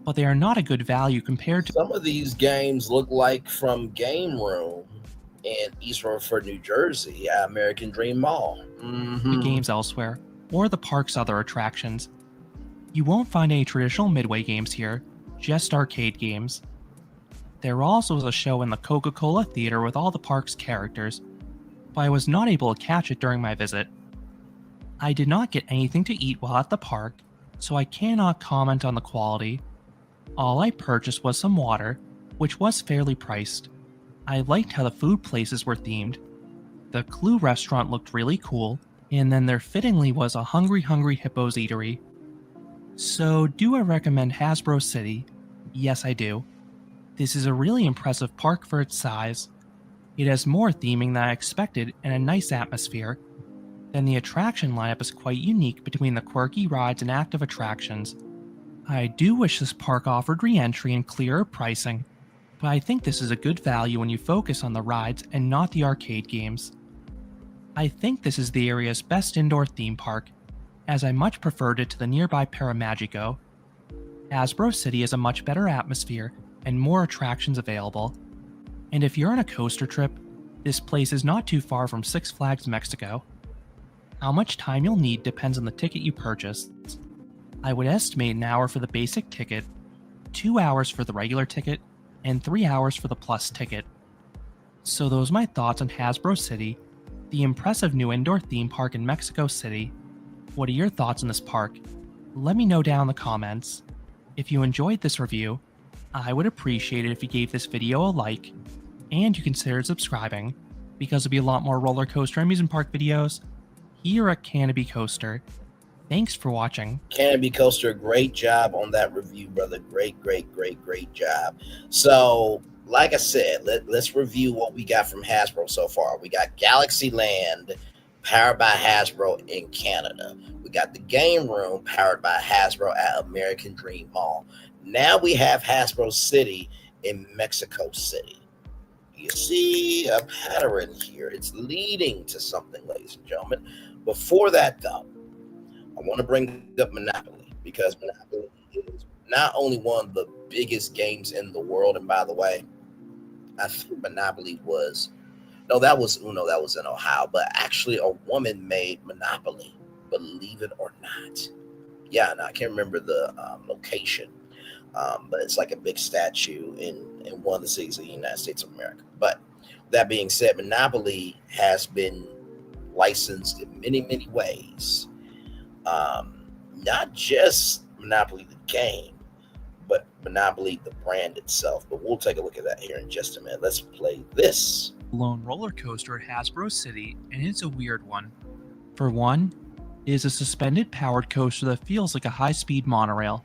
but they are not a good value compared to Some of these games look like from Game Room in East Rutherford, New Jersey, at American Dream Mall. the games elsewhere, or the park's other attractions. You won't find any traditional Midway games here, just arcade games. There also is a show in the Coca-Cola Theater with all the park's characters, but I was not able to catch it during my visit. I did not get anything to eat while at the park, so I cannot comment on the quality. All I purchased was some water, which was fairly priced. I liked how the food places were themed. The Clue restaurant looked really cool, and then there fittingly was a Hungry Hippos eatery. So, do I recommend Hasbro City? Yes, I do. This is a really impressive park for its size. It has more theming than I expected and a nice atmosphere. Then the attraction lineup is quite unique between the quirky rides and active attractions. I do wish this park offered re-entry and clearer pricing, but I think this is a good value when you focus on the rides and not the arcade games. I think this is the area's best indoor theme park, as I much preferred it to the nearby Paramagico. Hasbro City has a much better atmosphere and more attractions available. And if you're on a coaster trip, this place is not too far from Six Flags Mexico. How much time you'll need depends on the ticket you purchase. I would estimate an hour for the basic ticket, 2 hours for the regular ticket, and 3 hours for the plus ticket. So those are my thoughts on Hasbro City, the impressive new indoor theme park in Mexico City. What are your thoughts on this park? Let me know down in the comments. If you enjoyed this review, I would appreciate it if you gave this video a like, and you considered subscribing, because there'll be a lot more roller coaster and amusement park videos here at Canopy Coaster. Thanks for watching. Canopy Coaster, great job on that review, brother. Great job. So, like I said, let's review what we got from Hasbro so far. We got Galaxyland, powered by Hasbro in Canada. We got the Game Room, powered by Hasbro at American Dream Mall. Now we have Hasbro City in Mexico City. You see a pattern here. It's leading to something, ladies and gentlemen. Before that, though, I want to bring up Monopoly, because Monopoly is not only one of the biggest games in the world, and by the way, I think Monopoly was, no, that was Uno, that was in Ohio, but actually a woman made Monopoly, believe it or not. Yeah, and I can't remember the location, but it's like a big statue in one of the cities of the United States of America. But that being said, Monopoly has been licensed in many ways. Not just Monopoly the game, but Monopoly the brand itself. But we'll take a look at that here in just a minute. Let's play this. Lone roller coaster at Hasbro City, and it's a weird one. For one, it is a suspended powered coaster that feels like a high-speed monorail.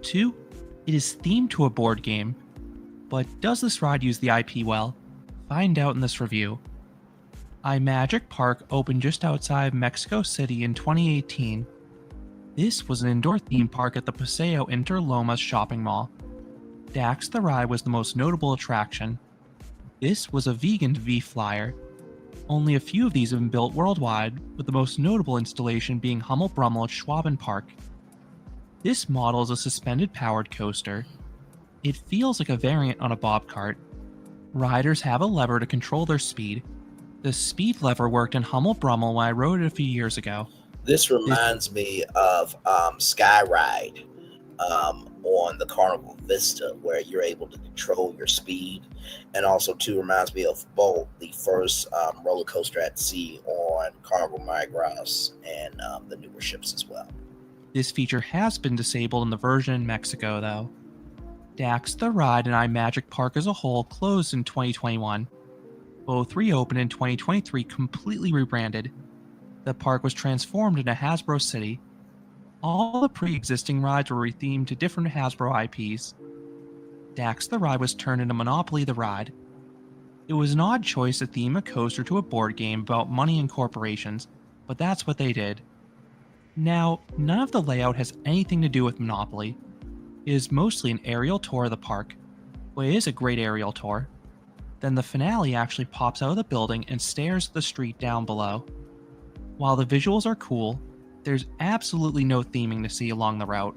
2, it is themed to a board game. But does this ride use the IP well? Find out in this review. iMagic Park opened just outside Mexico City in 2018. This was an indoor theme park at the Paseo Interlomas shopping mall. Dax the Ride was the most notable attraction. This was a vegan V-Flyer. Only a few of these have been built worldwide, with the most notable installation being Hummel Brummel at Schwaben Park. This model is a suspended powered coaster. It feels like a variant on a bob cart. Riders have a lever to control their speed. The speed lever worked in Hummel Brummel when I rode it a few years ago. This reminds me of Sky Ride on the Carnival Vista, where you're able to control your speed. And also, too, reminds me of Bolt, the first roller coaster at sea on Carnival Mardi Gras, and the newer ships as well. This feature has been disabled in the version in Mexico, though. Dax the Ride and iMagic Park as a whole closed in 2021. Both reopened in 2023, completely rebranded. The park was transformed into Hasbro City. All the pre-existing rides were rethemed to different Hasbro IPs. Dax the Ride was turned into Monopoly the Ride. It was an odd choice to theme a coaster to a board game about money and corporations, but that's what they did. Now, none of the layout has anything to do with Monopoly. It is mostly an aerial tour of the park, but it is a great aerial tour. Then the finale actually pops out of the building and stares at the street down below. While the visuals are cool, there's absolutely no theming to see along the route.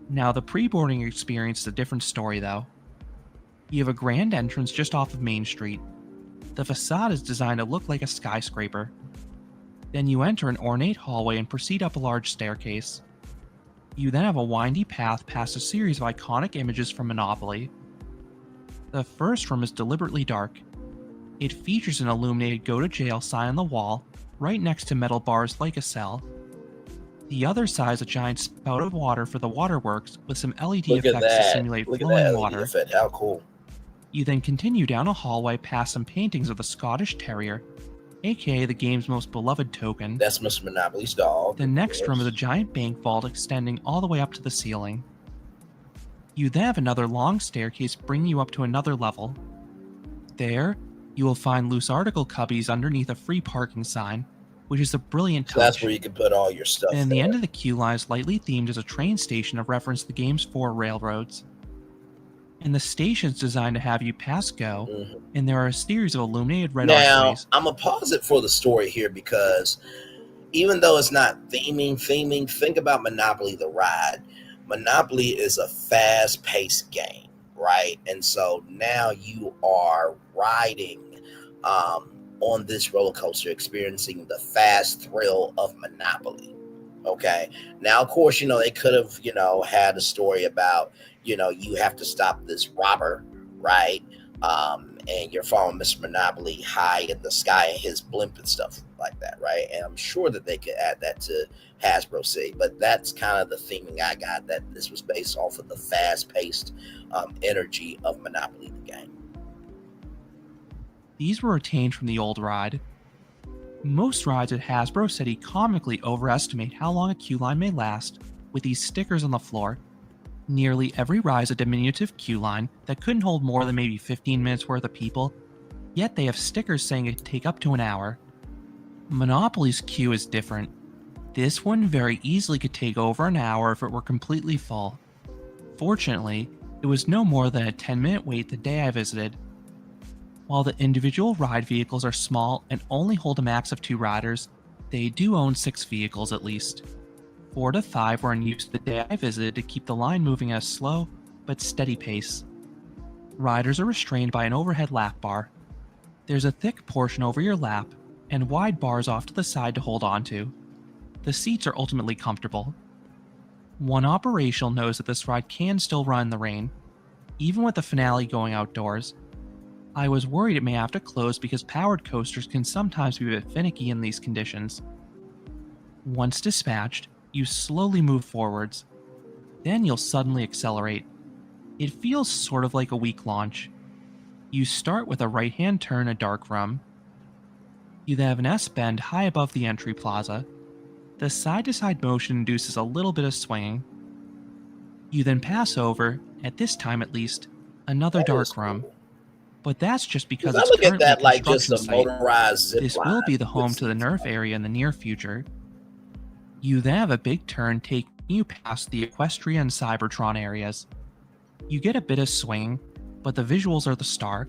Now, the pre-boarding experience is a different story though. You have a grand entrance just off of Main Street. The facade is designed to look like a skyscraper. Then you enter an ornate hallway and proceed up a large staircase. You then have a windy path past a series of iconic images from Monopoly. The first room is deliberately dark. It features an illuminated "Go to Jail" sign on the wall, right next to metal bars like a cell. The other side is a giant spout of water for the waterworks with some LED effects to simulate flowing water. Effect. How cool. You then continue down a hallway past some paintings of the Scottish Terrier, aka the game's most beloved token. That's Mr. Monopoly's dog. The next room is a giant bank vault extending all the way up to the ceiling. You then have another long staircase bringing you up to another level. There, you will find loose article cubbies underneath a free parking sign, which is a brilliant touch. So that's where you can put all your stuff. And the end of the queue line is lightly themed as a train station to reference the game's 4 railroads. And the station's designed to have you pass go, and there are a series of illuminated red archways. Now, I'm going to pause it for the story here, because even though it's not theming, think about Monopoly the Ride. Monopoly is a fast-paced game, right? And so now you are riding on this roller coaster, experiencing the fast thrill of Monopoly. Okay. Now, of course, they could have, had a story about, you have to stop this robber, right? And you're following Mr. Monopoly high in the sky and his blimp and stuff like that, right? And I'm sure that they could add that to Hasbro City, but that's kind of the theming I got, that this was based off of the fast-paced energy of Monopoly the game. These were retained from the old ride. Most rides at Hasbro City comically overestimate how long a queue line may last with these stickers on the floor. Nearly every ride is a diminutive queue line that couldn't hold more than maybe 15 minutes worth of people, yet they have stickers saying it could take up to an hour. Monopoly's queue is different. This one very easily could take over an hour if it were completely full. Fortunately, it was no more than a 10-minute wait the day I visited. While the individual ride vehicles are small and only hold a max of 2 riders, they do own 6 vehicles at least. 4 to 5 were in use the day I visited to keep the line moving at a slow but steady pace. Riders are restrained by an overhead lap bar. There's a thick portion over your lap and wide bars off to the side to hold onto. The seats are ultimately comfortable. One operational knows that this ride can still run in the rain, even with the finale going outdoors. I was worried it may have to close because powered coasters can sometimes be a bit finicky in these conditions. Once dispatched, you slowly move forwards. Then you'll suddenly accelerate. It feels sort of like a weak launch. You start with a right-hand turn a dark room. You then have an S-bend high above the entry plaza. The side-to-side motion induces a little bit of swinging. You then pass over, at this time at least, another dark room. But that's just because I it's look at currently that a like just construction a site. motorized zip This line will be the home with to the Nerf area in the near future. You then have a big turn taking you past the Equestria and Cybertron areas. You get a bit of swing, but the visuals are the star.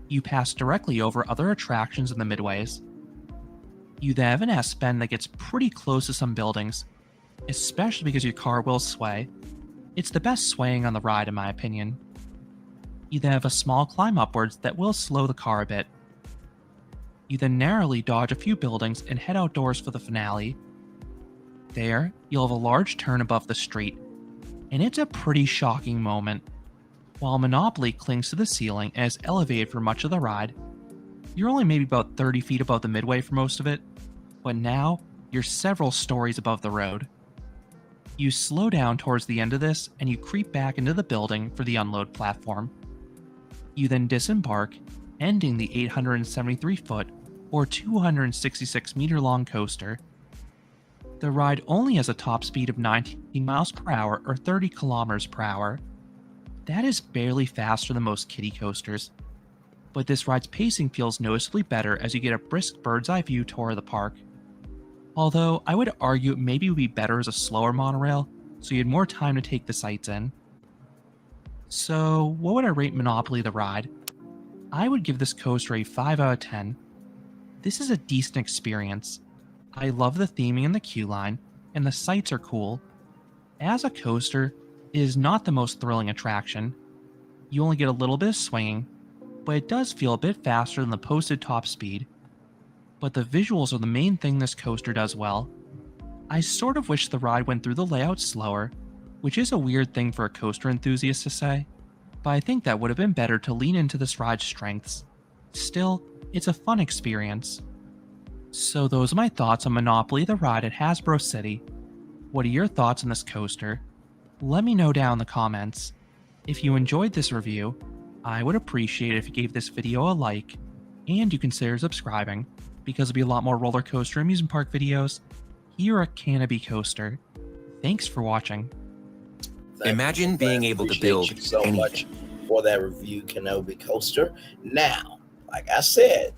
You pass directly over other attractions in the midways. You then have an S-bend that gets pretty close to some buildings, especially because your car will sway. It's the best swaying on the ride in my opinion. You then have a small climb upwards that will slow the car a bit. You then narrowly dodge a few buildings and head outdoors for the finale. There, you'll have a large turn above the street, and it's a pretty shocking moment. While Monopoly clings to the ceiling and is elevated for much of the ride, you're only maybe about 30 feet above the midway for most of it, but now you're several stories above the road. You slow down towards the end of this and you creep back into the building for the unload platform. You then disembark, ending the 873-foot or 266-meter long coaster. The ride only has a top speed of 19 miles per hour or 30 kilometers per hour. That is barely faster than most kiddie coasters, but this ride's pacing feels noticeably better as you get a brisk bird's eye view tour of the park. Although I would argue it maybe would be better as a slower monorail, so you had more time to take the sights in. So what would I rate Monopoly the ride? I would give this coaster a 5 out of 10. This is a decent experience. I love the theming in the queue line, and the sights are cool. As a coaster, it is not the most thrilling attraction. You only get a little bit of swinging, but it does feel a bit faster than the posted top speed. But the visuals are the main thing this coaster does well. I sort of wish the ride went through the layout slower, which is a weird thing for a coaster enthusiast to say, but I think that would have been better to lean into this ride's strengths. Still, it's a fun experience. So those are my thoughts on Monopoly the ride at Hasbro City. What are your thoughts on this coaster? Let me know down in the comments. If you enjoyed this review, I would appreciate it if you gave this video a like, and you consider subscribing, because there'll be a lot more roller coaster amusement park videos here at Canopy Coaster. Thanks for watching. Imagine being able to build so anything. Much for that review, Canopy Coaster. Now, like I said,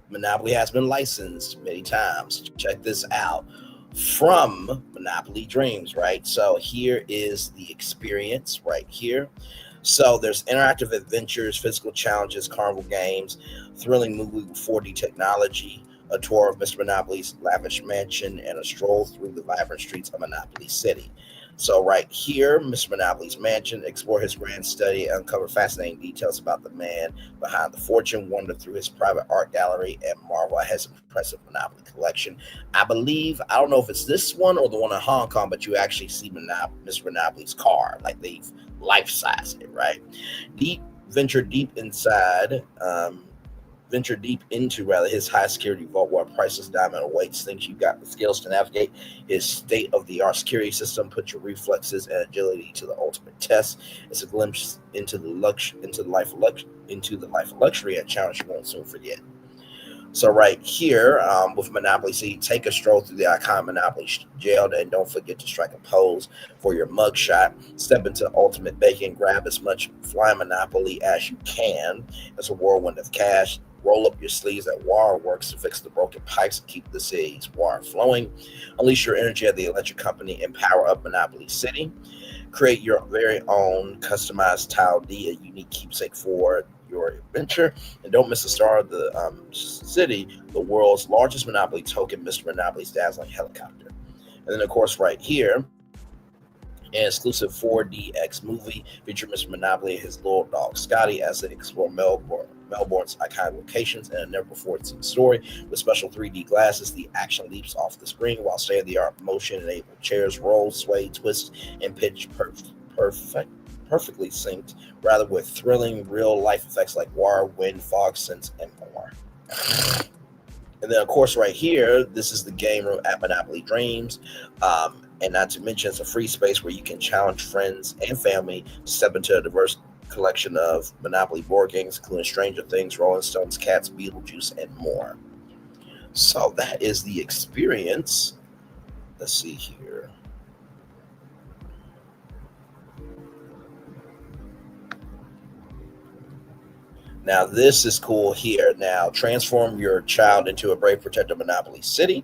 Monopoly has been licensed many times. Check this out from Monopoly Dreams, right? So here is the experience right here. So there's interactive adventures, physical challenges, carnival games, thrilling movie with 4D technology, a tour of Mr. Monopoly's lavish mansion, and a stroll through the vibrant streets of Monopoly City. So right here, Mr. Monopoly's mansion, explore his grand study, uncover fascinating details about the man behind the fortune, wander through his private art gallery, and marvel at his impressive Monopoly collection. I believe, I don't know if it's this one or the one in Hong Kong, but you actually see Mr. Monopoly's car, like they've life-sized it, right? Venture deep inside venture deep into his high security vault where a priceless diamond awaits. Thinks you've got the skills to navigate his state-of-the-art security system. Put your reflexes and agility to the ultimate test. It's a glimpse into the life of luxury, and challenge you won't soon forget. So right here, with Monopoly City, take a stroll through the iconic Monopoly jail, and don't forget to strike a pose for your mugshot. Step into Ultimate Bacon, grab as much flying Monopoly as you can. It's a whirlwind of cash. Roll up your sleeves at Waterworks to fix the broken pipes and keep the city's water flowing. Unleash your energy at the electric company and power up Monopoly City. Create your very own customized Tile D, a unique keepsake for your adventure. And don't miss the star of the city, the world's largest Monopoly token, Mr. Monopoly's dazzling helicopter. And then, of course, right here, an exclusive 4DX movie featuring Mr. Monopoly and his little dog Scotty as they explore Melbourne's iconic locations and a never-before-seen story. With special 3D glasses, the action leaps off the screen while state-of-the-art motion-enabled chairs roll, sway, twist, and pitch perfectly synced, rather with thrilling real-life effects like water, wind, fog, scents, and more. And then, of course, right here, this is the game room at Monopoly Dreams. And not to mention, it's a free space where you can challenge friends and family to step into a diverse collection of Monopoly board games, including Stranger Things, Rolling Stones, Cats, Beetlejuice, and more. So that is the experience. Let's see here. Now, this is cool here. Now, transform your child into a brave protector of Monopoly City.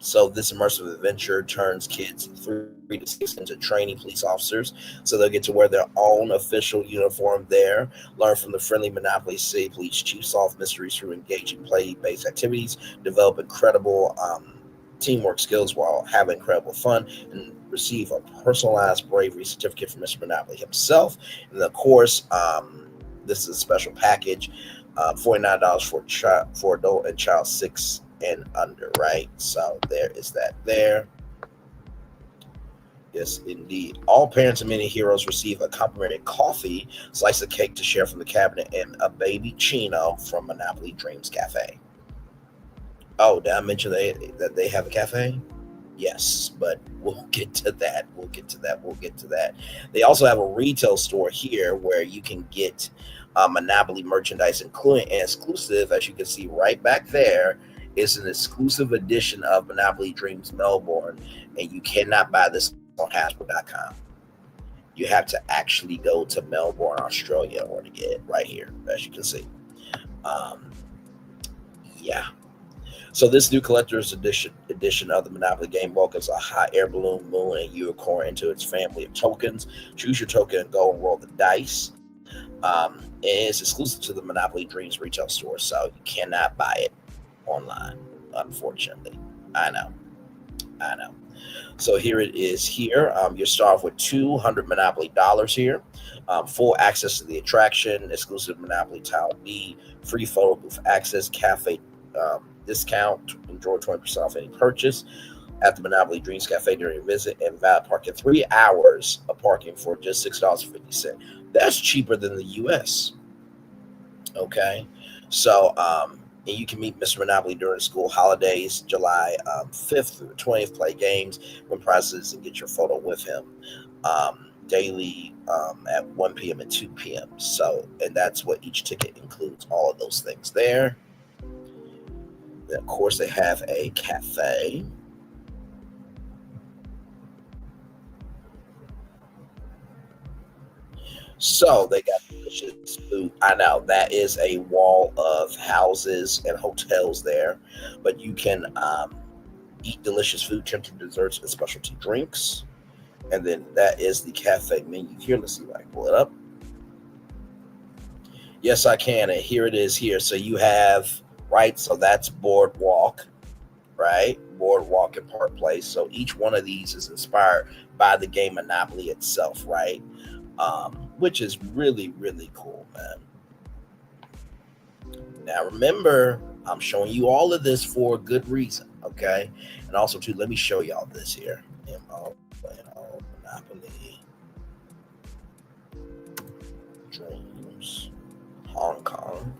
So this immersive adventure turns kids 3 to 6 into training police officers. So they'll get to wear their own official uniform there, learn from the friendly Monopoly City police chief, solve mysteries through engaging play-based activities, develop incredible teamwork skills while having incredible fun, and receive a personalized bravery certificate from Mr. Monopoly himself. And of course, this is a special package, $49 for adult and child 6 and under, right? So there is that there. Yes, indeed. All parents and mini heroes receive a complimentary coffee, slice of cake to share from the cabinet, and a baby Chino from Monopoly Dreams Cafe. Oh, did I mention that they have a cafe? Yes, but we'll get to that. We'll get to that. They also have a retail store here where you can get Monopoly merchandise, including an exclusive, as you can see right back there, is an exclusive edition of Monopoly Dreams Melbourne, and you cannot buy this on Hasbro.com. You have to actually go to Melbourne, Australia, or to get it right here, as you can see. Yeah. So this new collector's edition of the Monopoly game welcomes a hot air balloon, moon, and unicorn into its family of tokens. Choose your token and go and roll the dice. And it's exclusive to the Monopoly Dreams retail store, so you cannot buy it online, unfortunately. I know. So here it is here. You start off with $200 Monopoly dollars here. Full access to the attraction, exclusive Monopoly Tile B, free photo booth access, cafe discount, enjoy 20% off any purchase at the Monopoly Dreams Cafe during your visit, and valid parking 3 hours of parking for just $6.50. That's cheaper than the US. Okay, so and you can meet Mr. Monopoly during school holidays, July 5th through the 20th, play games, win prizes, and get your photo with him daily at 1 p.m. and 2 p.m. So, and that's what each ticket includes, all of those things there. Then, of course, they have a cafe. So they got delicious food. I know that is a wall of houses and hotels there, but you can eat delicious food, tempting desserts, and specialty drinks. And then that is the cafe menu here. Let's see if I can pull it up. Yes, I can. And here it is here. So you have, right, so that's Boardwalk, right? Boardwalk and Park Place. So each one of these is inspired by the game Monopoly itself, right? Which is really, really cool, man. Now, remember, I'm showing you all of this for a good reason, okay? And also, too, let me show y'all this here. Monopoly Dreams Hong Kong.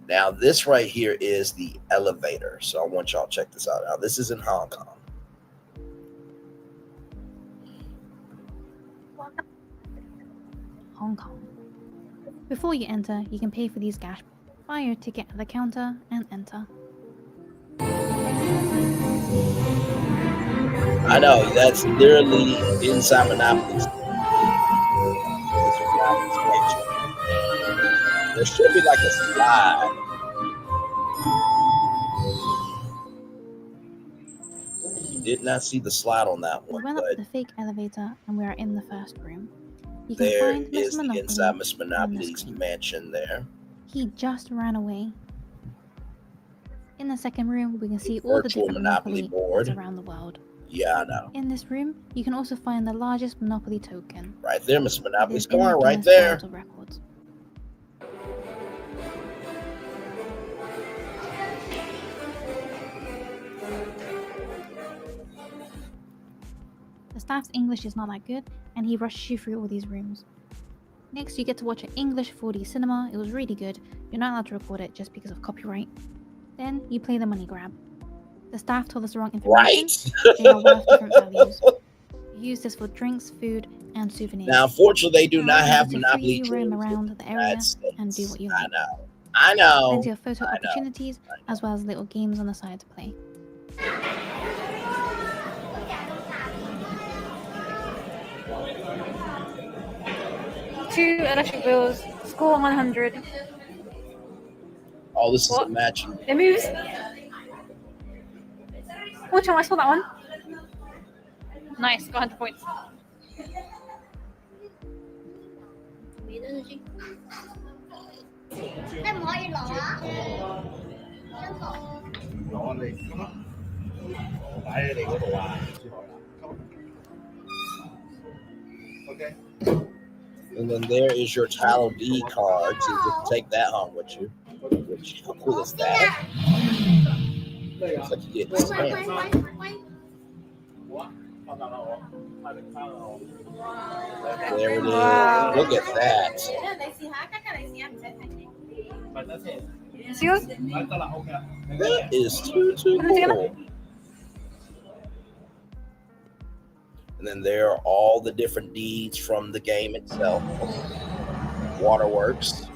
Now, this right here is the elevator. So I want y'all to check this out. Now, this is in Hong Kong. Hong Kong. Before you enter, you can pay for these cash, buy your ticket at the counter, and enter. I know, that's literally inside Monopoly. There should be like a slide. Did not see the slide on that We one, went up but the fake elevator and we are in the first room. You can there find Miss is the Monopoly inside Miss on the Monopoly's screen. mansion there. He just ran away. In the second room, we can see all the Virtual different Monopoly board. around the world. Yeah, I know. In this room, you can also find the largest Monopoly token. Right there, Miss Monopoly's in the corner, right Guinness there. World of Records. The staff's English is not that good, and he rushes you through all these rooms. Next, you get to watch an English 4D cinema. It was really good. You're not allowed to record it just because of copyright. Then, you play the money grab. The staff told us the wrong information. Right. They are worth different values. You use this for drinks, food, and souvenirs. Now, unfortunately, they do not have So Monopoly free, you roam dreams around in the area United States. and do what you I like. know. I know. Plenty of photo opportunities, as well as little games on the side to play. Two electric bills. Score 100. Oh, this is a matching. It moves. Which one? I saw that one. Nice. Got 100 points. Okay. And then there is your Title D card, so you can take that home with you. How cool is that? Looks like you get stamped. There it is. Wow. Look at that. It's yours? That is too cool. And then there are all the different deeds from the game itself. Waterworks.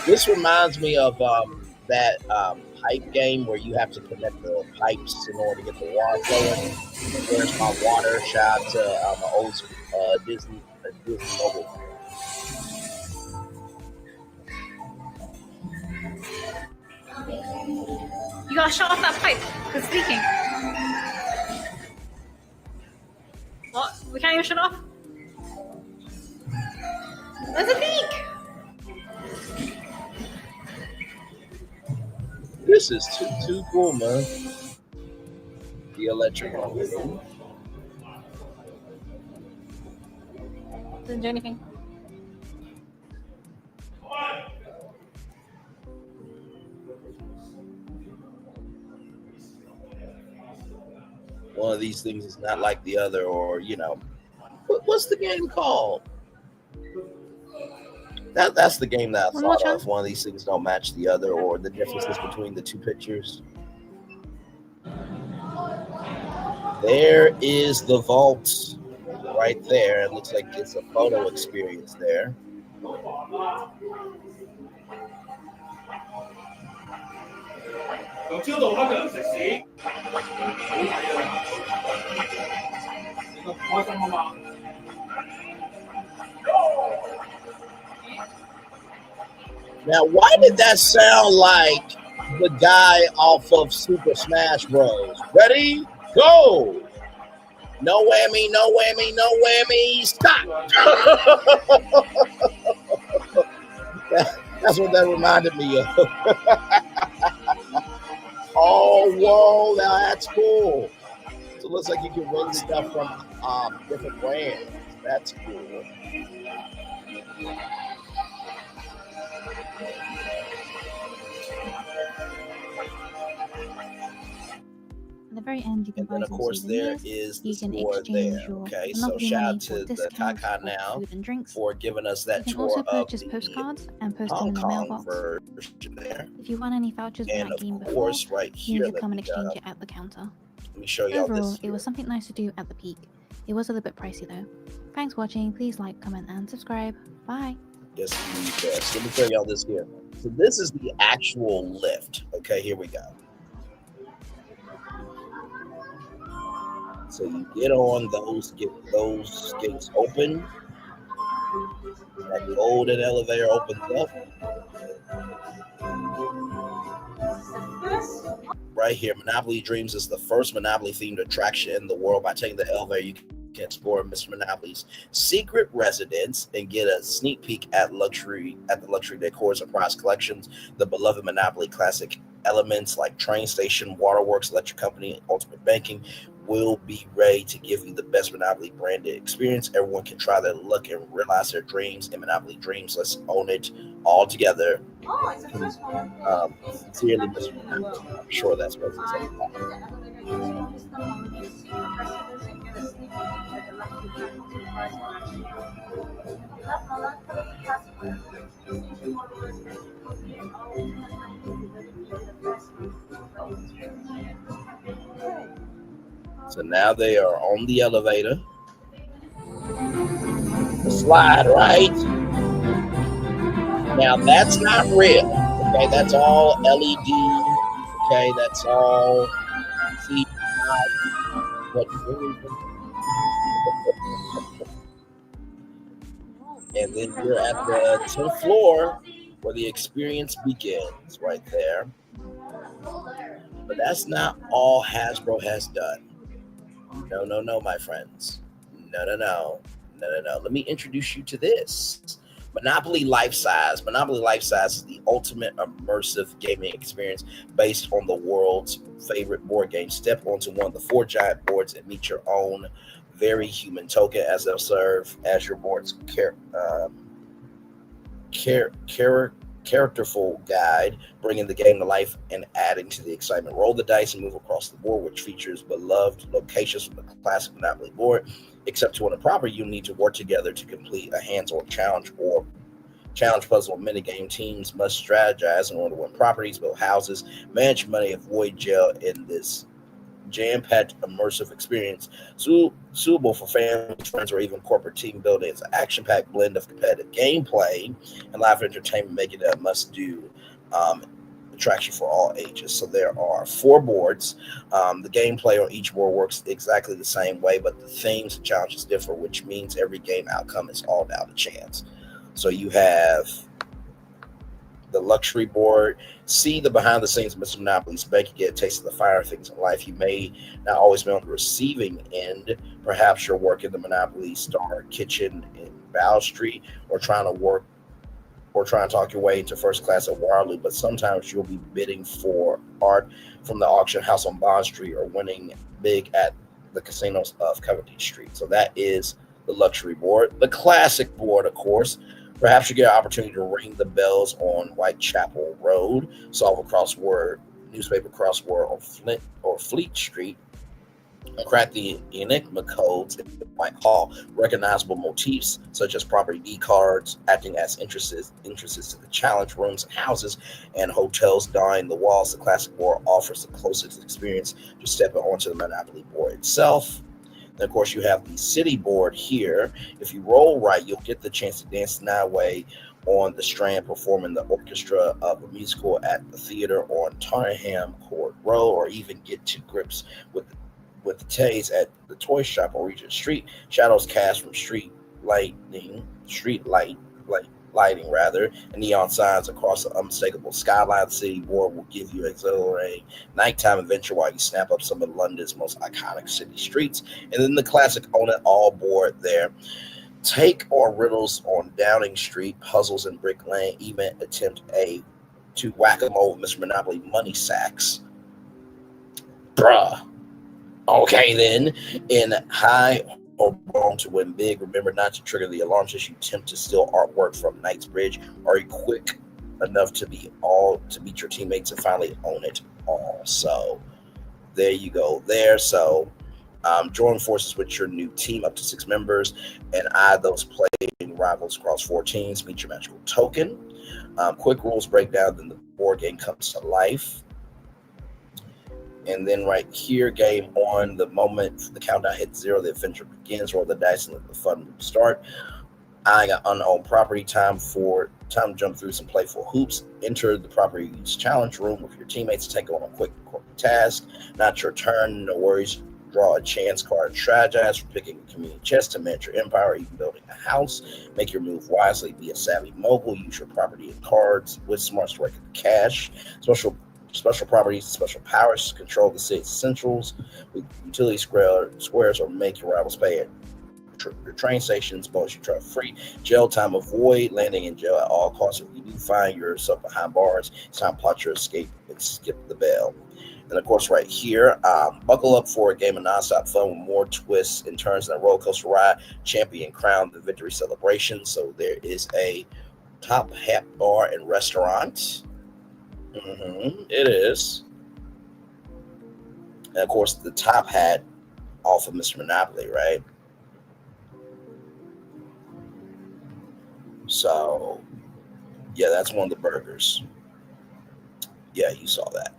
This reminds me of that pipe game where you have to connect the pipes in order to get the water flowing. Where's my water? Shout out to the old Disney mobile. You gotta shut off that pipe because it's leaking. What? We can't even shut it off? There's a leak! This is too cool, man. The electric one. Doesn't do anything. One of these things is not like the other, or what's the game called? That's the game that I thought of. One of these things don't match the other, or the differences between the two pictures. There is the vault right there. It looks like it's a photo experience there. Now, why did that sound like the guy off of Super Smash Bros? Ready? Go! No whammy, no whammy, no whammy, stop! That's what that reminded me of. Oh, whoa, now that's cool. So it looks like you can win stuff from different brands. That's cool. the very end, you can And buy then, of some course, there souvenirs. is the You can store exchange there. your Okay, so Monopoly shout money out for to the discounts Kaka for now food and drinks. for giving us You that can tour also of purchase the postcards and post them Hong in the Kong mailbox. version there. If you won any vouchers in And that of game before, course, right you here, could let come and me exchange it at the counter. show y'all Overall, this it was here. something nice to do at the peak. It was a little bit pricey though. Thanks for watching. Please like, comment, and subscribe. Bye. Yes, yes. Let me show y'all this here. So this is the actual lift. Okay, here we go. So you get on those, get those gates open. That golden elevator opens up. Right here, Monopoly Dreams is the first Monopoly themed attraction in the world. By taking the elevator, you can explore Mr. Monopoly's secret residence and get a sneak peek at the luxury decors and prize collections. The beloved Monopoly classic elements like train station, waterworks, electric company, and ultimate banking will be ready to give you the best Monopoly branded experience. Everyone can try their luck and realize their dreams in Monopoly Dreams. Let's own it all together. Sincerely, Mr. Monopoly. I'm sure that's what it's saying. So now they are on the elevator. The slide, right? Now that's not real. Okay, that's all LED. Okay, that's all CGI. And then you're at the 10th floor where the experience begins right there. But that's not all Hasbro has done. No, no, no, my friends. No, no, no. No, no, no. Let me introduce you to this. Monopoly Life Size. Monopoly Life Size is the ultimate immersive gaming experience based on the world's favorite board game. Step onto one of the 4 giant boards and meet your own very human token as they'll serve as your board's characterful guide, bringing the game to life and adding to the excitement. Roll the dice and move across the board, which features beloved locations from the classic Monopoly board. Except to win a property, you need to work together to complete a hands-on challenge or challenge puzzle or minigame. Teams must strategize in order to win properties, build houses, manage money, avoid jail in this jam-packed immersive experience suitable for families, friends, or even corporate team building. It's an action-packed blend of competitive gameplay and live entertainment, making it a must-do attraction for all ages. So there are 4 boards. The gameplay on each board works exactly the same way, but the themes and challenges differ, which means every game outcome is all down to chance. So you have the luxury board. See the behind the scenes of Mr. Monopoly's bank. You get a taste of the finer things in life. You may not always be on the receiving end. Perhaps you're working the Monopoly Star Kitchen in Bow Street, or trying to talk your way into first class at Waterloo, but sometimes you'll be bidding for art from the auction house on Bond Street or winning big at the casinos of Coventry Street. So that is the luxury board. The classic board, of course, perhaps you get an opportunity to ring the bells on Whitechapel Road, solve a crossword, newspaper crossword on Flint or Fleet Street, and crack the Enigma codes in Whitehall. Recognizable motifs such as property D cards acting as entrances to the challenge rooms and houses and hotels dotting the walls. The classic board offers the closest experience to stepping onto the Monopoly board itself. And of course, you have the city board here. If you roll right, you'll get the chance to dance the night away on the Strand, performing the orchestra of a musical at the theater on Townhall Court Road, or even get to grips with the Tays at the toy shop on Regent Street. Shadows cast from street lighting, and neon signs across the unmistakable skyline. The city board will give you an exhilarating nighttime adventure while you snap up some of London's most iconic city streets. And then the classic Own It All board there. Take on riddles on Downing Street, puzzles in Brick Lane, even attempt to whack-a-mole with Mr. Monopoly money sacks. Bruh. Okay, then, in high or wrong to win big, remember not to trigger the alarms as you attempt to steal artwork from Knightsbridge. Are you quick enough to beat your teammates and finally own it all? So there you go there. So join forces with your new team up to 6 members and eye those playing rivals across 4 teams. Meet your magical token. Quick rules breakdown, then the board game comes to life. And then right here, game on. The moment the countdown hits 0, the adventure begins. Roll the dice and let the fun start. Eyeing an unowned property, time to jump through some playful hoops. Enter the property's challenge room with your teammates. Take on a quick task. Not your turn. No worries. Draw a chance card. Strategize for picking a community chest to manage your empire, or even building a house. Make your move wisely. Be a savvy mogul. Use your property and cards with smarts to record the cash. Special properties, special powers. Control the city's essentials with utility squares, or make your rivals pay it. Your train stations, bonus you travel free. Jail time, avoid landing in jail at all costs. If you do find yourself behind bars, it's time to plot your escape and skip the bell. And of course, right here, buckle up for a game of nonstop fun with more twists and turns than a roller coaster ride. Champion crown the victory celebration. So there is a Top Hat bar and restaurant. It is. And of course, the top hat off of Mr. Monopoly, right? So, yeah, that's one of the burgers. Yeah, you saw that.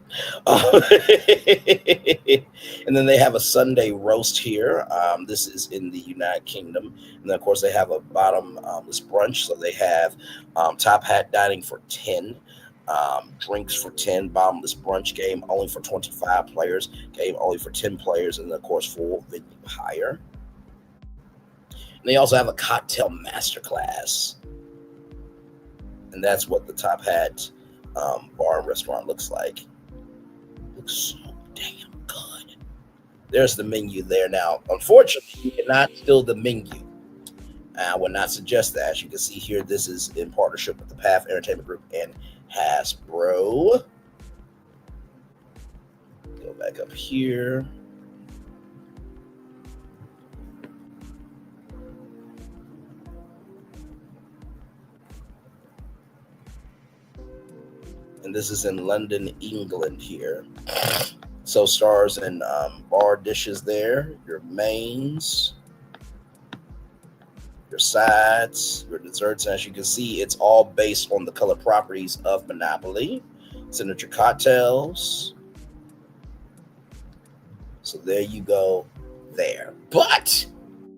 And then they have a Sunday roast here. This is in the United Kingdom. And then, of course, they have a bottomless brunch. So they have top hat dining for 10. Drinks for 10, bottomless brunch, game only for 25 players, game only for 10 players, and of course full venue hire. And they also have a cocktail masterclass, and that's what the Top Hat bar and restaurant looks like. Looks so damn good. There's the menu there. Now, unfortunately, you cannot steal the menu. I would not suggest that. As you can see here, this is in partnership with the Path Entertainment Group and Hasbro. Go back up here. And this is in London, England here. So stars and bar dishes there, your mains, your sides, your desserts. And as you can see, it's all based on the color properties of Monopoly. Signature cocktails. So there you go there. But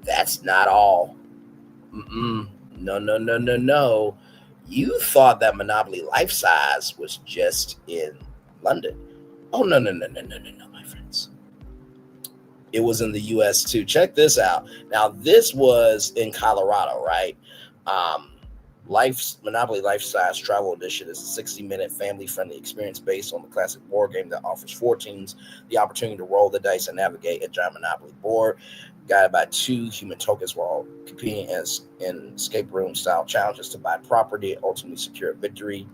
that's not all. No. You thought that Monopoly Life Size was just in London. Oh, no, my friends. It was in the U.S. too. Check this out. Now, this was in Colorado, right? Monopoly Life Size Travel Edition is a 60-minute family-friendly experience based on the classic board game that offers 4 teams the opportunity to roll the dice and navigate a giant Monopoly board, guided by 2 human tokens while competing in escape room-style challenges to buy property and ultimately secure a victory.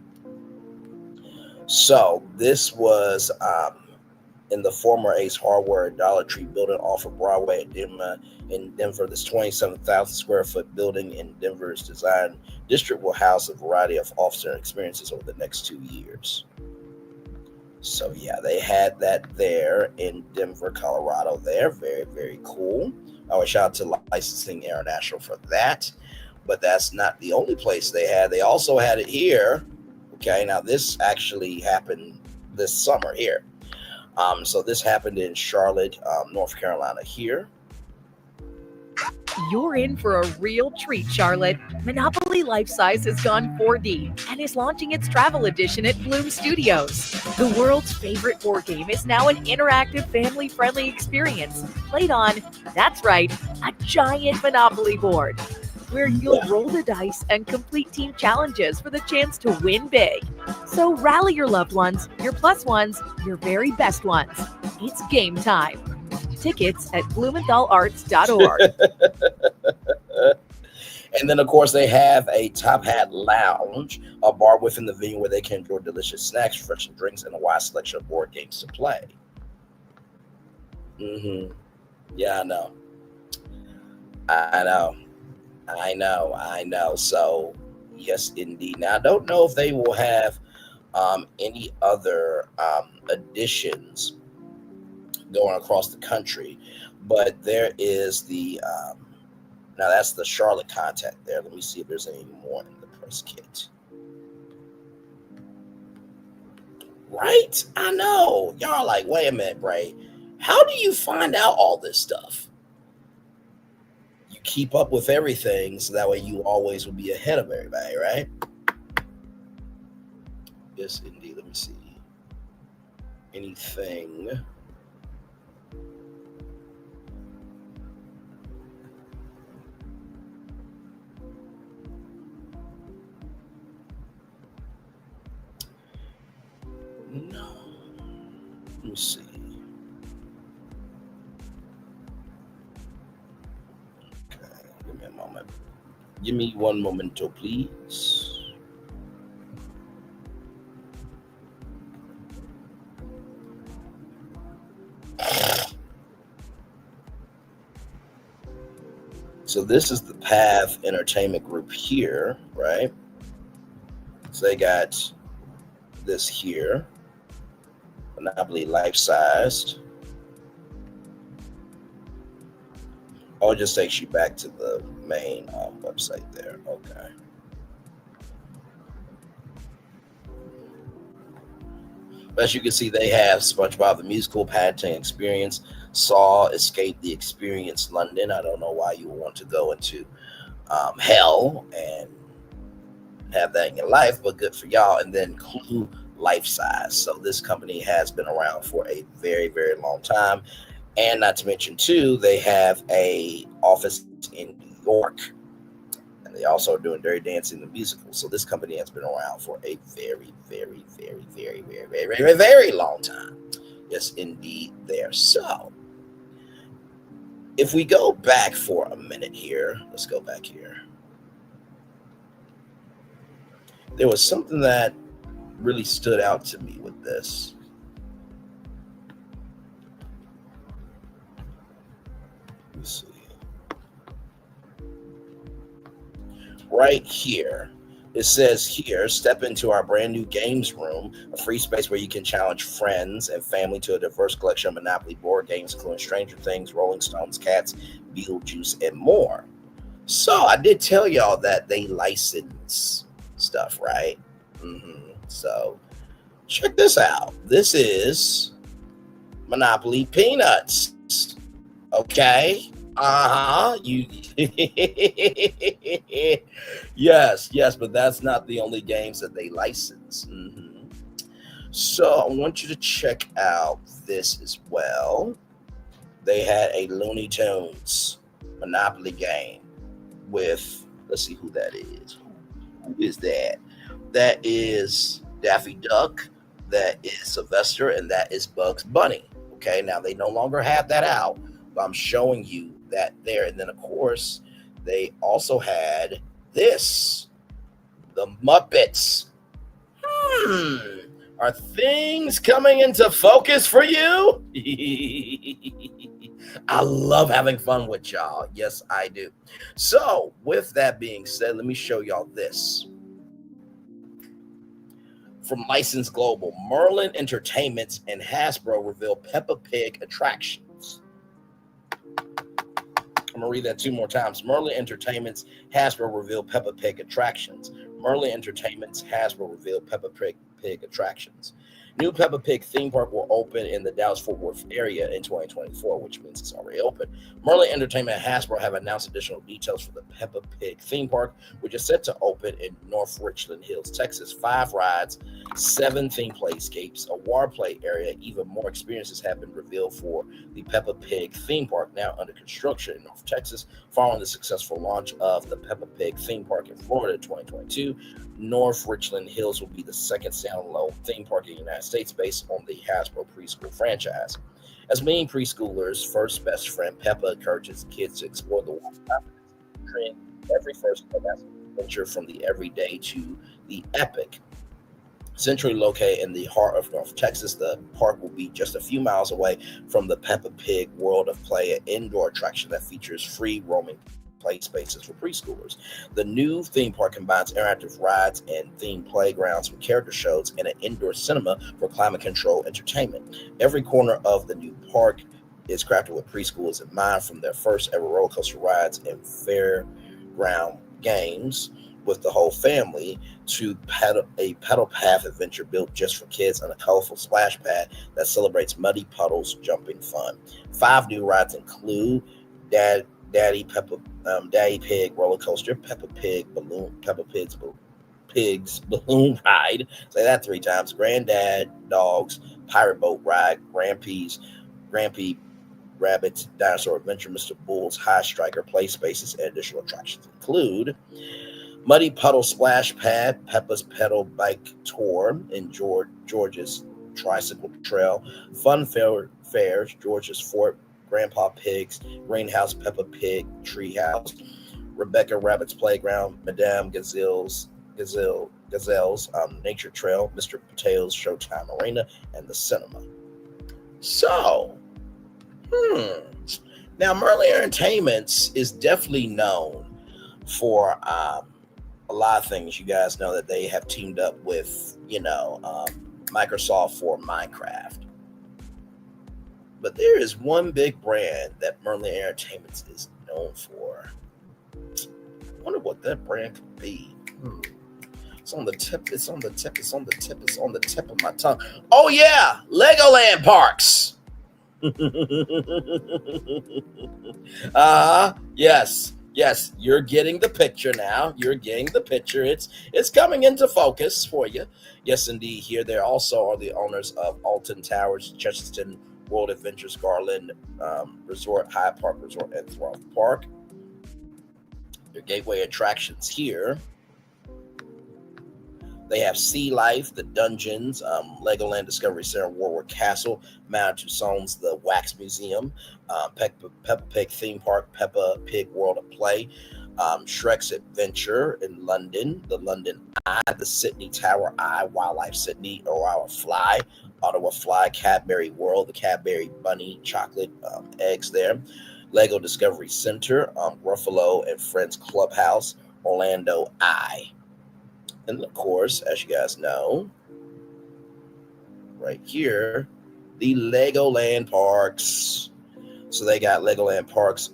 So this was in the former Ace Hardware Dollar Tree building off of Broadway in Denver. This 27,000 square foot building in Denver's design district will house a variety of off-center experiences over the next 2 years. So yeah, they had that there in Denver, Colorado there. Very, very cool. I always shout out to Licensing International for that. But that's not the only place they had. They also had it here. Okay, now this actually happened this summer here. So this happened in Charlotte, North Carolina here. You're in for a real treat, Charlotte. Monopoly Life Size has gone 4D and is launching its travel edition at Bloom Studios. The world's favorite board game is now an interactive, family-friendly experience played on, that's right, a giant Monopoly board, where you'll roll the dice and complete team challenges for the chance to win big. So rally your loved ones, your plus ones, your very best ones. It's game time. Tickets at blumenthalarts.org. And then, of course, they have a Top Hat Lounge, a bar within the venue where they can enjoy delicious snacks, refreshing drinks, and a wide selection of board games to play. Yeah, I know. So, yes, indeed. Now, I don't know if they will have any other additions going across the country. But there is the now that's the Charlotte contact there. Let me see if there's any more in the press kit. Right? I know. Y'all are like, wait a minute, Bray. How do you find out all this stuff? You keep up with everything, so that way you always will be ahead of everybody, right? Yes, indeed. Let me see. Anything. No. Let me see. Okay, give me a moment. Give me one momento, please. So this is the Path Entertainment Group here, right? So they got this here, Monopoly life-sized. Oh, it just takes you back to the main website there. Okay. As you can see, they have SpongeBob the Musical, Paddington Experience, Saw, Escape the Experience, London. I don't know why you would want to go into hell and have that in your life, but good for y'all. And then Clue Life Size. So this company has been around for a very, very long time. And not to mention, too, they have a office in New York. And they also are doing Dirty Dancing the Musical. So this company has been around for a very, very, very, very, very, very, very, very long time. Yes, indeed, there. So if we go back for a minute here, let's go back here. There was something that really stood out to me with this. Let's see. Right here, it says here, step into our brand new games room, a free space where you can challenge friends and family to a diverse collection of Monopoly board games, including Stranger Things, Rolling Stones, Cats, Beetlejuice, and more. So I did tell y'all that they license stuff, right? So check this out. This is Monopoly Peanuts. Okay. You yes, but that's not the only games that they license. So I want you to check out this as well. They had a Looney Tunes Monopoly game with, let's see who that is. Who is that? That is Daffy Duck, that is Sylvester, and that is Bugs Bunny. Okay, now they no longer have that out, but I'm showing you that there. And then, of course, they also had this, the Muppets. Are things coming into focus for you? I love having fun with y'all. Yes, I do. So, with that being said, let me show y'all this. From License Global, Merlin Entertainments and Hasbro reveal Peppa Pig attractions. I'm going to read that 2 more times. Merlin Entertainments, Hasbro reveal Peppa Pig attractions. Merlin Entertainments, Hasbro reveal Peppa Pig attractions. New Peppa Pig theme park will open in the Dallas-Fort Worth area in 2024, which means it's already open. Merlin Entertainment and Hasbro have announced additional details for the Peppa Pig theme park, which is set to open in North Richland Hills, Texas. 5 rides, 7 theme playscapes, a water play area. Even more experiences have been revealed for the Peppa Pig theme park, now under construction in North Texas. Following the successful launch of the Peppa Pig theme park in Florida in 2022, North Richland Hills will be the second standalone theme park in the United States based on the Hasbro preschool franchise. As many preschoolers' first best friend, Peppa encourages kids to explore the world of creating every first adventure from the everyday to the epic. Centrally located in the heart of North Texas, the park will be just a few miles away from the Peppa Pig World of Play, an indoor attraction that features free roaming play spaces for preschoolers. The new theme park combines interactive rides and themed playgrounds with character shows and an indoor cinema for climate-controlled entertainment. Every corner of the new park is crafted with preschoolers in mind, from their first ever roller coaster rides and fairground games with the whole family to a pedal path adventure built just for kids and a colorful splash pad that celebrates muddy puddles jumping fun. 5 new rides include Daddy Pig roller coaster, Peppa Pig's balloon ride, say that 3 times, Granddad Dog's pirate boat ride, Grampy Rabbit's Dinosaur Adventure, Mr. Bull's High Striker play spaces, and additional attractions include Muddy Puddle Splash Pad, Peppa's Pedal Bike Tour in George's Tricycle Trail, Fun Fairs, George's Fort, Grandpa Pig's Greenhouse, Peppa Pig Treehouse, Rebecca Rabbit's Playground, Madame Gazelle's Nature Trail, Mr. Patel's Showtime Arena, and the cinema. So, now Merlin Entertainments is definitely known for a lot of things. You guys know that they have teamed up with, Microsoft for Minecraft. But there is one big brand that Merlin Entertainments is known for. I wonder what that brand could be. It's on the tip of my tongue. Oh yeah, Legoland Parks. Yes, you're getting the picture now. You're getting the picture. It's coming into focus for you. Yes, indeed. Here they also are the owners of Alton Towers, Chesterton World Adventures, Garland Resort, Hyde Park Resort, and Thorpe Park. Their gateway attractions here. They have Sea Life, the Dungeons, Legoland Discovery Center, Warwick Castle, Mount Tussauds, the Wax Museum, Peppa Pig Theme Park, Peppa Pig World of Play, Shrek's Adventure in London, the London Eye, the Sydney Tower Eye, Wildlife Sydney, Ottawa Fly, Cadbury World, the Cadbury Bunny chocolate eggs there, Lego Discovery Center, Ruffalo and Friends Clubhouse, Orlando Eye. And of course, as you guys know, right here, the Legoland Parks. So they got Legoland Parks,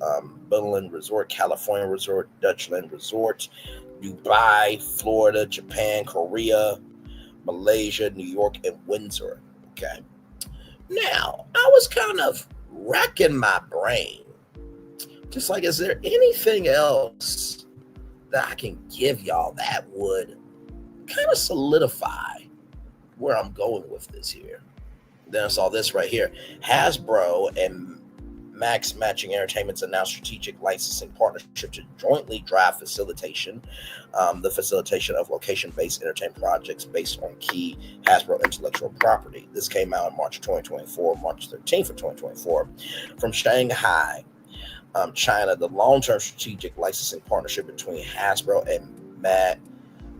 Butterland Resort, California Resort, Dutchland Resort, Dubai, Florida, Japan, Korea, Malaysia, New York, and Windsor. Okay. Now, I was kind of racking my brain. Just like, is there anything else that I can give y'all that would kind of solidify where I'm going with this here? Then I saw this right here. Hasbro and Max Matching Entertainment's announced strategic licensing partnership to jointly drive the facilitation of location-based entertainment projects based on key Hasbro intellectual property. This came out in March 2024, March 13th of 2024, from Shanghai, China. The long-term strategic licensing partnership between Hasbro and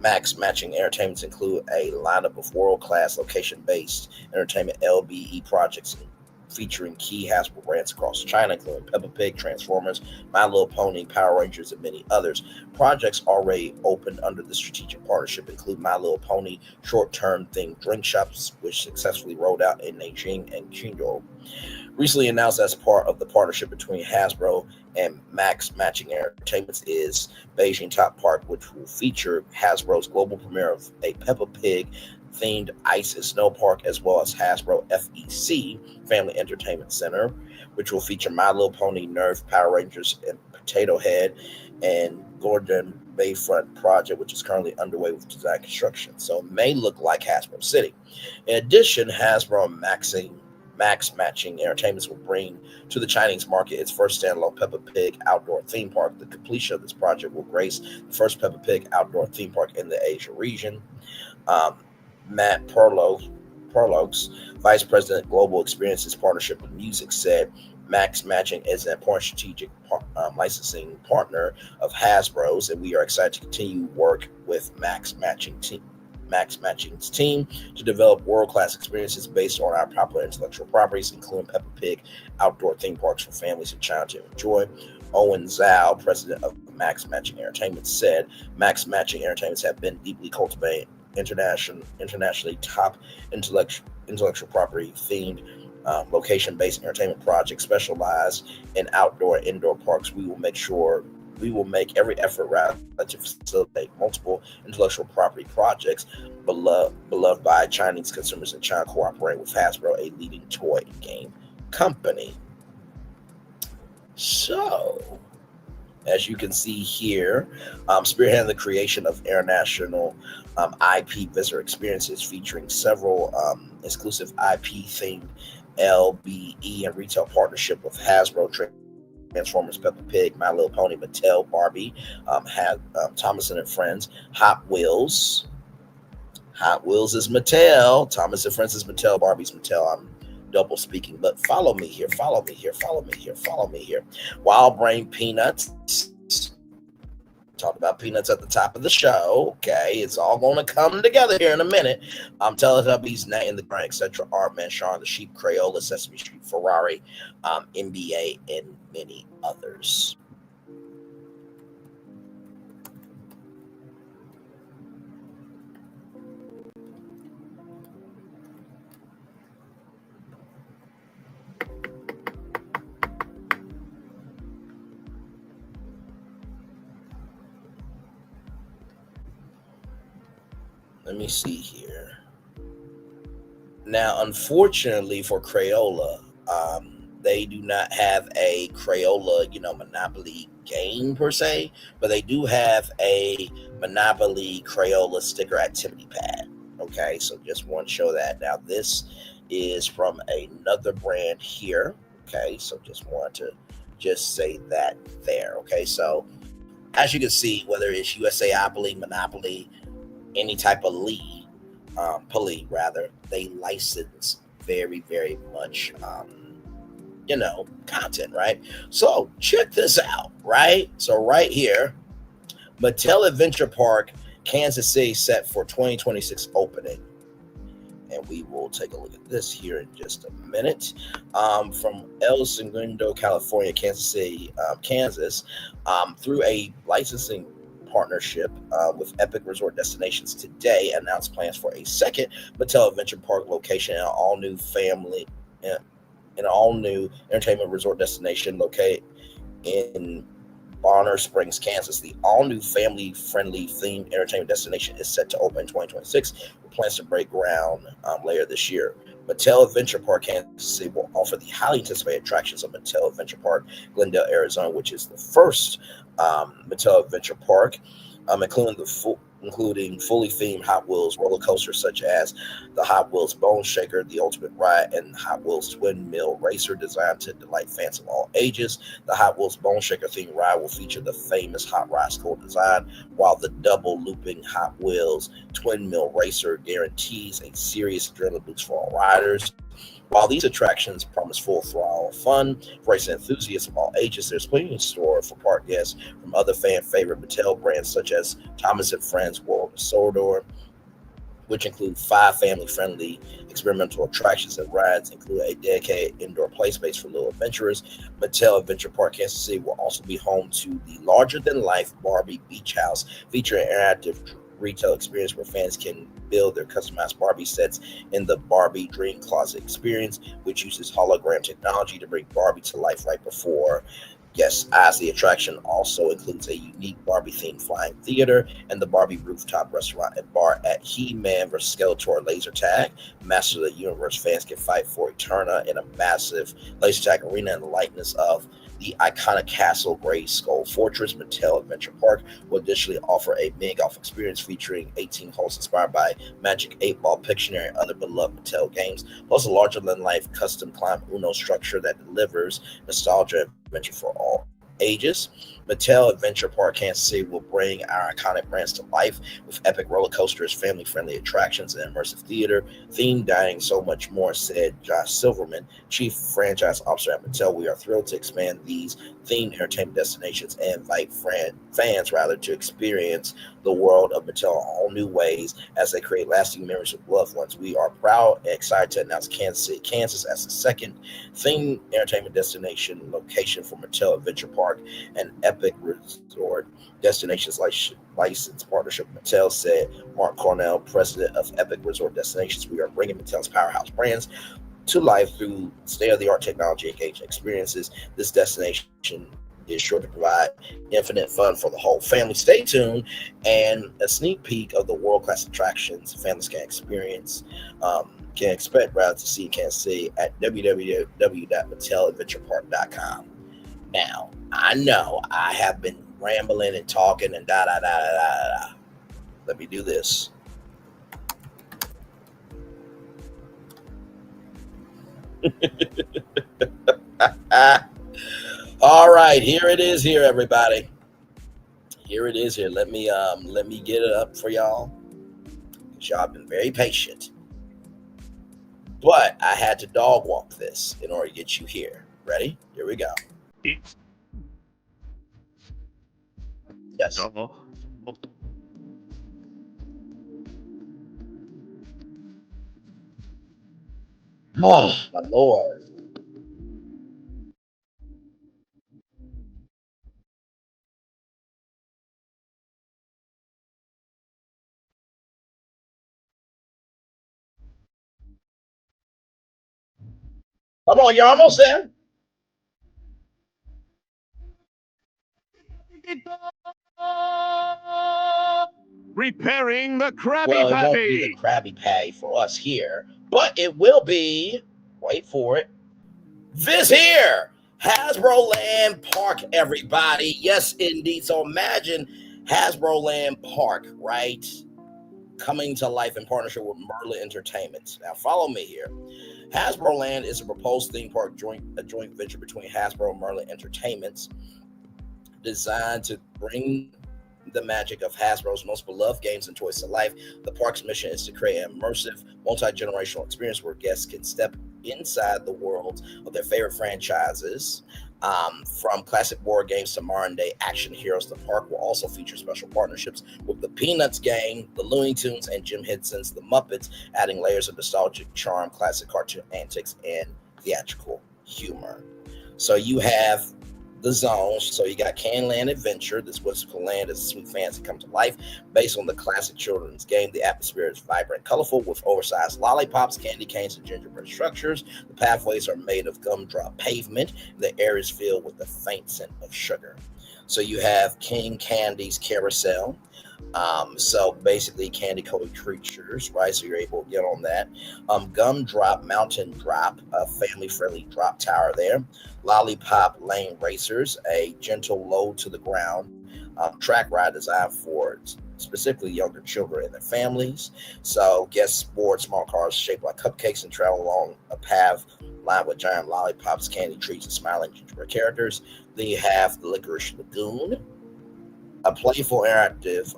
Max Matching Entertainments include a lineup of world-class location-based entertainment LBE projects featuring key Hasbro brands across China, including Peppa Pig, Transformers, My Little Pony, Power Rangers, and many others. Projects already opened under the strategic partnership include My Little Pony short-term themed drink shops, which successfully rolled out in Nanjing and Qingdao. Recently announced as part of the partnership between Hasbro and Max Matching Entertainments is Beijing Top Park, which will feature Hasbro's global premiere of a Peppa Pig themed ice and snow park, as well as Hasbro FEC Family Entertainment Center, which will feature My Little Pony, Nerf, Power Rangers, and Potato Head, and Gordon Bayfront project, which is currently underway with design construction. So it may look like Hasbro City. In addition, Hasbro and Max Matching Entertainments will bring to the Chinese market its first standalone Peppa Pig outdoor theme park. The completion of this project will grace the first Peppa Pig outdoor theme park in the Asia region. Matt Perlogs, Vice President Global Experiences Partnership with Music, said Max Matching is an important strategic licensing partner of Hasbro's, and we are excited to continue work with Max Matching's team to develop world-class experiences based on our popular intellectual properties, including Peppa Pig outdoor theme parks for families in China to enjoy. Owen Zhao, president of Max Matching Entertainment said. Max Matching Entertainments have been deeply cultivating internationally top intellectual property themed location-based entertainment projects specialized in outdoor and indoor parks. We will make every effort rather to facilitate multiple intellectual property projects beloved by Chinese consumers in China, cooperating with Hasbro, a leading toy and game company. So, as you can see here, spearheading the creation of international IP visitor experiences featuring several exclusive IP-themed LBE and retail partnership with Hasbro, Transformers, Peppa Pig, My Little Pony, Mattel, Barbie, Thomas and Friends, Hot Wheels. Hot Wheels is Mattel. Thomas and Friends is Mattel. Barbie's Mattel. I'm double speaking, but follow me here. Wild Brain Peanuts. Talked about Peanuts at the top of the show. Okay, it's all going to come together here in a minute. Teletubbies, Nat and the Grind, etc. Artman, Shaun the Sheep, Crayola, Sesame Street, Ferrari, NBA, and many others. Let me see here. Now, unfortunately for Crayola, they do not have a Crayola, Monopoly game per se, but they do have a Monopoly Crayola sticker activity pad. Okay, so just want to show that. Now, this is from another brand here. Okay, so just want to say that there. Okay, so as you can see, whether it's USAopoly, Monopoly, any type of poly rather, they license very, very much, content, right? So check this out, right? So right here, Mattel Adventure Park, Kansas City set for 2026 opening. And we will take a look at this here in just a minute. From El Segundo, California, Kansas City, Kansas, through a licensing partnership with Epic Resort Destinations today, announced plans for a second Mattel Adventure Park location in an all-new entertainment resort destination located in Bonner Springs, Kansas. The all-new family-friendly themed entertainment destination is set to open in 2026 with plans to break ground later this year. Mattel Adventure Park Kansas City will offer the highly anticipated attractions of Mattel Adventure Park Glendale, Arizona, which is the first Mattel Adventure Park, including fully themed Hot Wheels roller coasters such as the Hot Wheels Bone Shaker, the Ultimate Ride, and Hot Wheels Twin Mill Racer, designed to delight fans of all ages. The Hot Wheels Bone Shaker themed ride will feature the famous Hot Rod School design, while the double looping Hot Wheels Twin Mill Racer guarantees a serious adrenaline boost for all riders. While these attractions promise full throttle fun for racing enthusiasts of all ages, there's plenty in store for park guests from other fan favorite Mattel brands such as Thomas and Friends World of Sordor, which include 5 family-friendly experimental attractions and rides, include a dedicated indoor play space for little adventurers. Mattel Adventure Park Kansas City will also be home to the larger-than-life Barbie Beach House, featuring an interactive retail experience where fans can build their customized Barbie sets in the Barbie Dream Closet experience, which uses hologram technology to bring Barbie to life right before guests' eyes. The attraction also includes a unique Barbie-themed flying theater and the Barbie rooftop restaurant and bar at He-Man vs. Skeletor laser tag. Masters of the Universe fans can fight for Eterna in a massive laser tag arena in the likeness of the iconic Castle Grayskull Fortress. Mattel Adventure Park will additionally offer a mini golf experience featuring 18 holes inspired by Magic 8-Ball, Pictionary, and other beloved Mattel games, plus a larger-than-life custom climb Uno structure that delivers nostalgia and adventure for all ages. Mattel Adventure Park Kansas City will bring our iconic brands to life with epic roller coasters, family-friendly attractions, and immersive theater, themed dining, so much more, said Josh Silverman, Chief Franchise Officer at Mattel. We are thrilled to expand these themed entertainment destinations and invite fans to experience the world of Mattel in all new ways as they create lasting memories with loved ones. We are proud and excited to announce Kansas City, Kansas as the second themed entertainment destination location for Mattel Adventure Park Park and Epic Resort Destinations License Partnership. Mattel said Mark Cornell, president of Epic Resort Destinations. We are bringing Mattel's powerhouse brands to life through state-of-the-art technology engaging experiences. This destination is sure to provide infinite fun for the whole family. Stay tuned, and a sneak peek of the world-class attractions families can experience, can expect rather to see in Kansas City at www.matteladventurepark.com. Now, I know I have been rambling and talking and da. Let me do this. All right, here it is here, everybody. Here it is here. Let me get it up for y'all. Y'all have been very patient. But I had to dog walk this in order to get you here. Ready? Here we go. Yes. Oh, my Lord. Come on, you're almost there. Repairing the Krabby Well, it won't Patty. be the Krabby Patty for us here, but it will be, wait for it, this here, Hasbro Land Park, everybody. Yes, indeed. So imagine Hasbro Land Park, right? Coming to life in partnership with Merlin Entertainments. Now, follow me here. Hasbro Land is a proposed theme park joint venture between Hasbro and Merlin Entertainments, designed to bring the magic of Hasbro's most beloved games and toys to life. The park's mission is to create an immersive, multi-generational experience where guests can step inside the world of their favorite franchises. From classic board games to modern-day action heroes, the park will also feature special partnerships with the Peanuts gang, the Looney Tunes, and Jim Henson's The Muppets, adding layers of nostalgic charm, classic cartoon antics, and theatrical humor. So you have the zones. So you got Canland Adventure. This whimsical land is sweet fantasy come to life based on the classic children's game. The atmosphere is vibrant, colorful, with oversized lollipops, candy canes, and gingerbread structures. The pathways are made of gumdrop pavement. The air is filled with the faint scent of sugar. So you have King Candy's Carousel. So basically candy-colored creatures, right? So you're able to get on that. Gumdrop Mountain Drop, a family-friendly drop tower there. Lollipop Lane Racers, a gentle low to the ground track ride designed for specifically younger children and their families. So guests board small cars shaped like cupcakes and travel along a path lined with giant lollipops, candy trees, and smiling gingerbread characters. Then you have the Licorice Lagoon, a playful interactive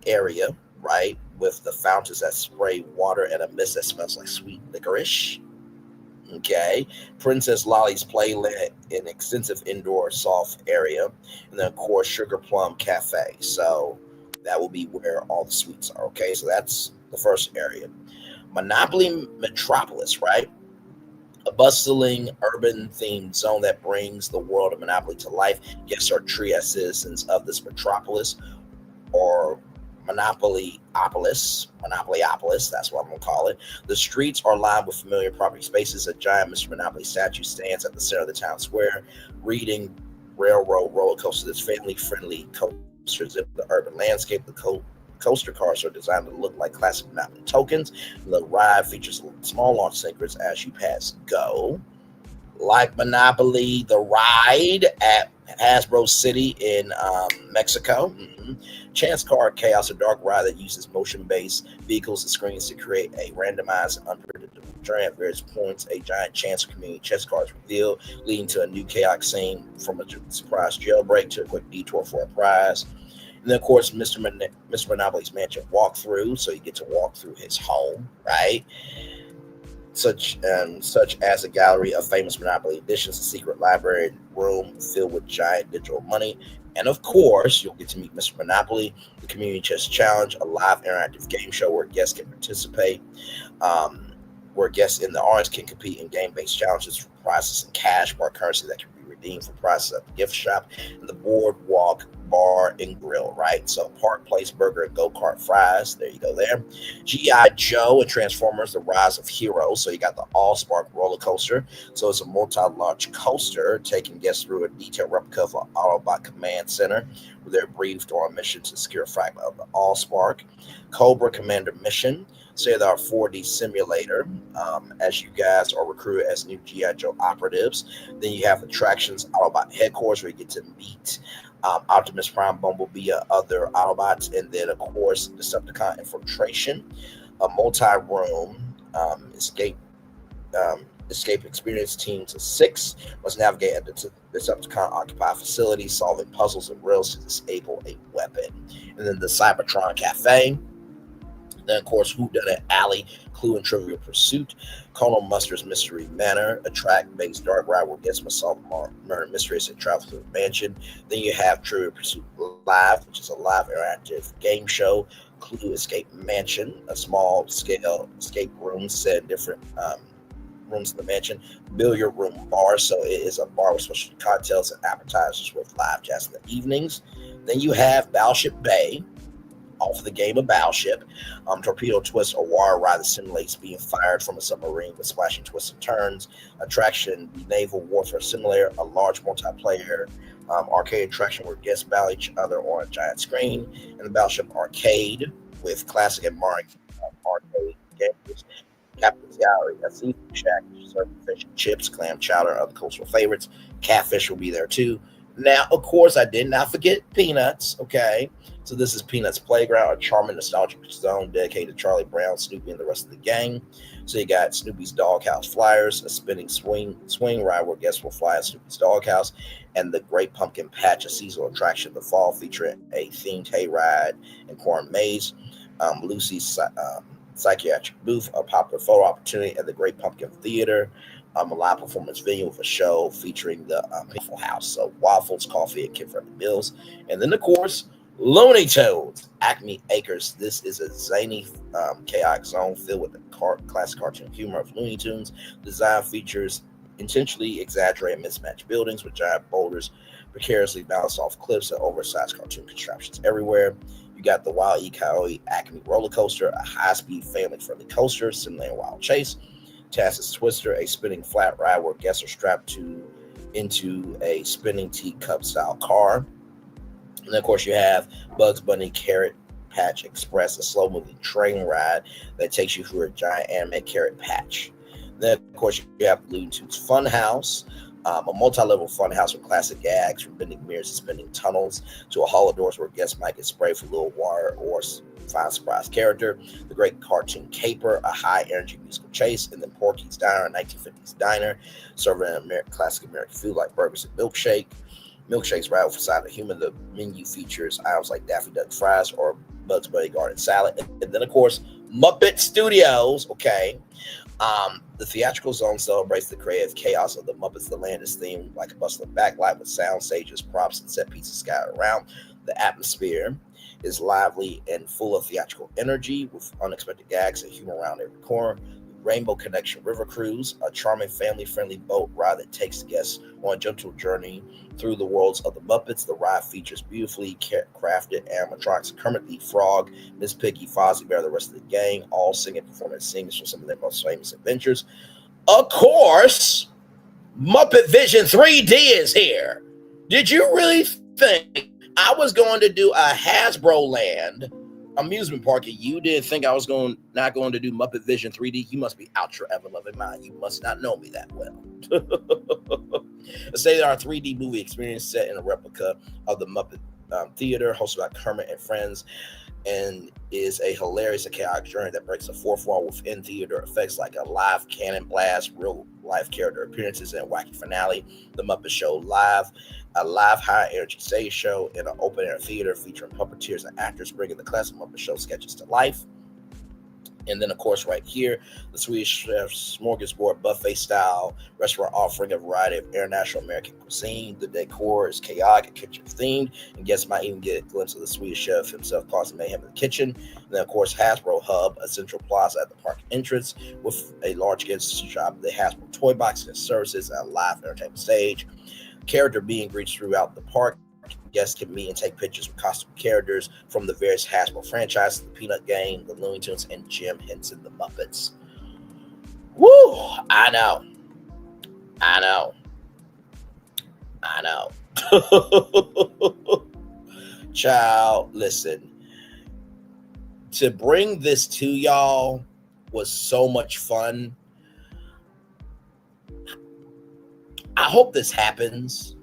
area, right, with the fountains that spray water and a mist that smells like sweet licorice. Okay, Princess Lolly's Playland, an extensive indoor soft area, and then of course Sugar Plum Cafe. So that will be where all the sweets are. Okay, so that's the first area. Monopoly Metropolis, right? A bustling urban-themed zone that brings the world of Monopoly to life. Guests are treated as citizens of this metropolis, or Monopoliopolis, that's what I'm going to call it. The streets are lined with familiar property spaces. A giant Mr. Monopoly statue stands at the center of the town square, reading Railroad Roller Coaster. This family-friendly coasters in the urban landscape. The coaster cars are designed to look like classic Monopoly tokens. The ride features small launch secrets as you pass go. Like Monopoly, the ride at Hasbro City in Mexico. Chance Card Chaos, a dark ride that uses motion-based vehicles and screens to create a randomized and unpredictable journey. At various points, a giant chance community chess cards revealed, leading to a new chaotic scene, from a surprise jailbreak to a quick detour for a prize. And then, of course, Mr. Monopoly's Mansion walkthrough, so you get to walk through his home, right? Such as a gallery of famous Monopoly editions, a secret library room filled with giant digital money, and of course, you'll get to meet Mr. Monopoly, the Community Chess Challenge, a live interactive game show where guests can participate, where guests in the audience can compete in game-based challenges for prizes and cash or currency that can be redeem for prices at the gift shop and the Boardwalk Bar and Grill, right? So Park Place Burger and Go-Kart Fries. There you go there. G.I. Joe and Transformers, The Rise of Heroes. So you got the All-Spark roller coaster. So it's a multi-launch coaster taking guests through a detailed replica of an Autobot Command Center where they're briefed on a mission to secure a fragment of the All-Spark. Cobra Commander Mission. State-of-the-art 4D simulator as you guys are recruited as new G.I. Joe operatives. Then you have attractions, Autobot headquarters, where you get to meet Optimus Prime, Bumblebee, other Autobots, and then, of course, Decepticon Infiltration, a multi-room escape experience. Teams of 6 must navigate at the Decepticon occupied facility, solving puzzles and riddles to disable a weapon. And then the Cybertron Cafe. Then, of course, Whodunit Alley, Clue and Trivial Pursuit, Colonel Mustard's Mystery Manor, a track-based dark ride where guests must solve murder mysteries and travel through the mansion. Then you have Trivial Pursuit Live, which is a live interactive game show. Clue Escape Mansion, a small-scale escape room set in different rooms in the mansion. Billiard Room Bar, so it is a bar with special cocktails and appetizers with live jazz in the evenings. Then you have Battleship Bay, off of the game of Battleship. Torpedo Twist, a water ride that simulates being fired from a submarine with splashing twists and turns. Attraction, the Naval Warfare Simulator, a large multiplayer arcade attraction where guests battle each other on a giant screen. And the Battleship Arcade with classic and modern arcade games. Captain's Gallery, a seafood shack serving fish and chips, clam chowder, and other coastal favorites. Catfish will be there too. Now, of course, I did not forget Peanuts, okay? So this is Peanuts Playground, a charming nostalgic zone dedicated to Charlie Brown, Snoopy, and the rest of the gang. So you got Snoopy's Doghouse Flyers, a spinning swing ride where guests will fly at Snoopy's Doghouse, and the Great Pumpkin Patch, a seasonal attraction in the fall featuring a themed hayride and corn maze. Lucy's Psychiatric Booth, a popular photo opportunity at the Great Pumpkin Theater. A live performance venue with a show featuring the Waffle House. So waffles, coffee, and kid-friendly meals. And then, of course, Looney Tunes, Acme Acres. This is a zany, chaotic zone filled with the classic cartoon humor of Looney Tunes. Design features intentionally exaggerated mismatched buildings with giant boulders precariously balanced off cliffs and oversized cartoon contraptions everywhere. You got the Wild E. Coyote Acme Roller Coaster, a high-speed, family-friendly coaster simulating Wild Chase. Tass's Twister, a spinning flat ride where guests are strapped into a spinning teacup style car. And then, of course, you have Bugs Bunny Carrot Patch Express, a slow moving train ride that takes you through a giant anime carrot patch. Then, of course, you have Looney Tunes Fun House, a multi-level fun house with classic gags from bending mirrors and spinning tunnels to a hall of doors where guests might get sprayed for a little water or find surprise character. The Great Cartoon Caper, a high-energy musical chase, and then Porky's Diner, a 1950s diner serving classic American food like burgers and milkshakes right outside the human. The menu features items like Daffy Duck fries or Bugs Bunny garden salad. And then, of course, Muppet Studios, okay. The theatrical zone celebrates the creative chaos of the Muppets. The land is themed like a bustling backlight with sound stages, props, and set pieces scattered around. The atmosphere is lively and full of theatrical energy with unexpected gags and humor around every corner. Rainbow Connection River Cruise, a charming family-friendly boat ride that takes guests on a gentle journey through the worlds of the Muppets. The ride features beautifully crafted animatronics, Kermit the Frog, Miss Piggy, Fozzie Bear, the rest of the gang, all singing, performing singers for some of their most famous adventures. Of course, Muppet Vision 3D is here. Did you really think I was going to do a Hasbro Land amusement park and you didn't think I was not going to do Muppet Vision 3D? You must be out your ever-loving mind. You must not know me that well. A state-of-the-art 3D movie experience set in a replica of the Muppet Theater, hosted by Kermit and friends, and is a hilarious and chaotic journey that breaks the fourth wall with in-theater effects like a live cannon blast, real-life character appearances, and a wacky finale. The Muppet Show Live, a live high-energy stage show in an open-air theater featuring puppeteers and actors bringing the classic Muppet Show sketches to life. And then, of course, right here, the Swedish Chef's Smorgasbord buffet-style restaurant offering a variety of international American cuisine. The decor is chaotic and kitchen-themed, and guests might even get a glimpse of the Swedish chef himself causing mayhem in the kitchen. And then, of course, Hasbro Hub, a central plaza at the park entrance with a large gift shop, the Hasbro toy boxes and services, and a live entertainment stage. character meet and greets throughout the park. Guests can meet and take pictures with costume characters from the various Hasbro franchises, the Peanut Game, the Looney Tunes, and Jim Henson, the Muppets. Woo! I know. Child, listen. To bring this to y'all was so much fun. I hope this happens.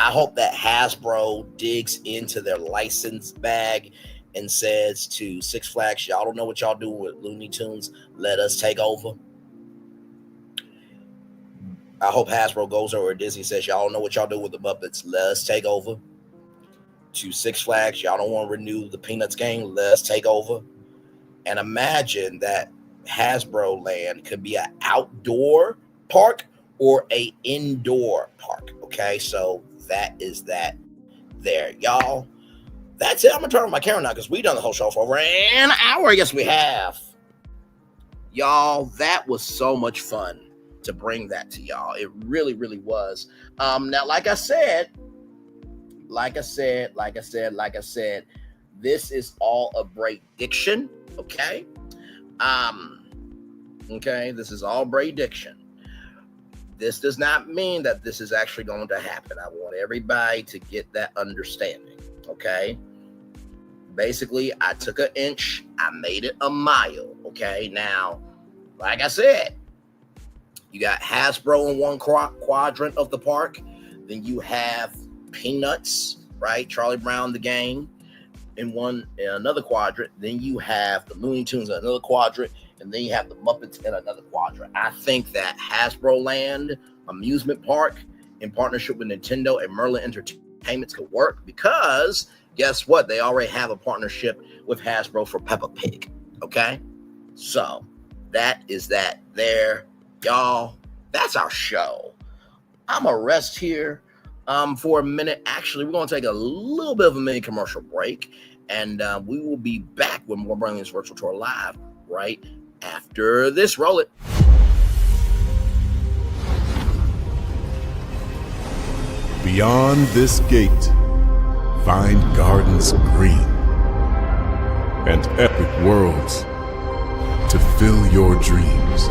I hope that Hasbro digs into their license bag and says to Six Flags, y'all don't know what y'all do with Looney Tunes. Let us take over. I hope Hasbro goes over to Disney and says, y'all don't know what y'all do with the Muppets. Let us take over. To Six Flags, y'all don't want to renew the Peanuts game. Let us take over. And imagine that Hasbro Land could be an outdoor park or a indoor park. Okay, so that is that there, y'all. That's it. I'm gonna turn on my camera now because we've done the whole show for over an hour. Yes, we have. Y'all, that was so much fun to bring that to y'all. It really, really was. Now, like I said, this is all a Bray diction. Okay. Okay, this is all Bray diction. This does not mean that this is actually going to happen. I want everybody to get that understanding, okay? Basically, I took an inch, I made it a mile, okay? Now, like I said, you got Hasbro in one quadrant of the park. Then you have Peanuts, right? Charlie Brown, the game, in another quadrant. Then you have the Looney Tunes in another quadrant. And then you have the Muppets in another quadrant. I think that Hasbro Land amusement park in partnership with Nintendo and Merlin Entertainments could work because guess what? They already have a partnership with Hasbro for Peppa Pig. Okay? So that is that there. Y'all, that's our show. I'm going to rest here for a minute. Actually, we're going to take a little bit of a mini commercial break. And we will be back with more Braylon's Virtual Tour Live right after this. Roll it. Beyond this gate, find gardens green and epic worlds to fill your dreams.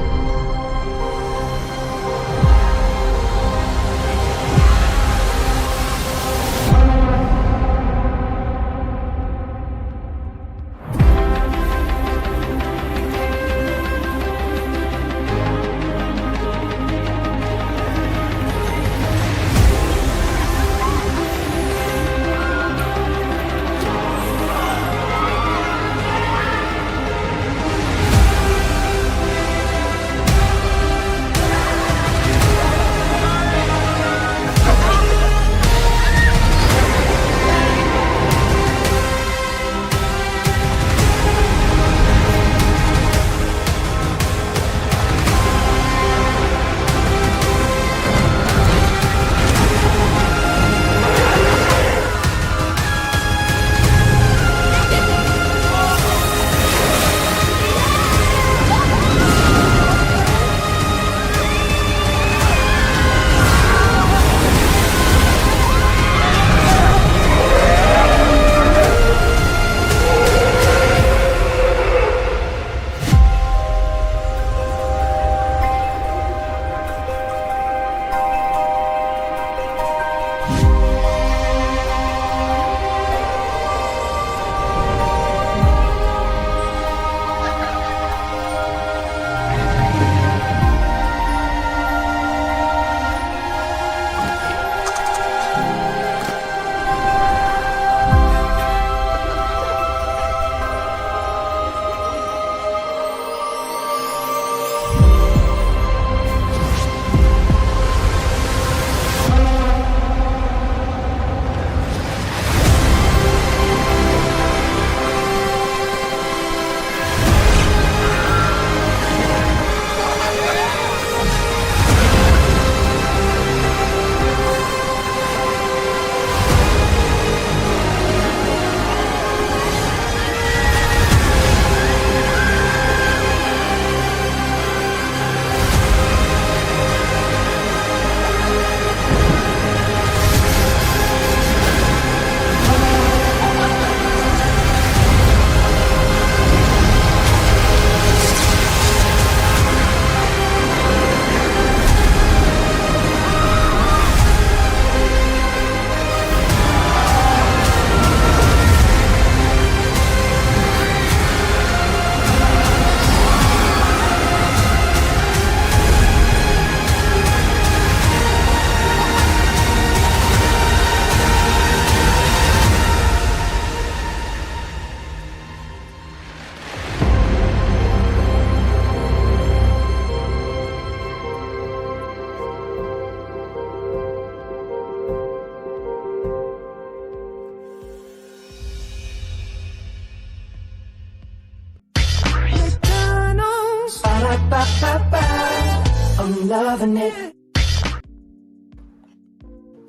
I'm loving it.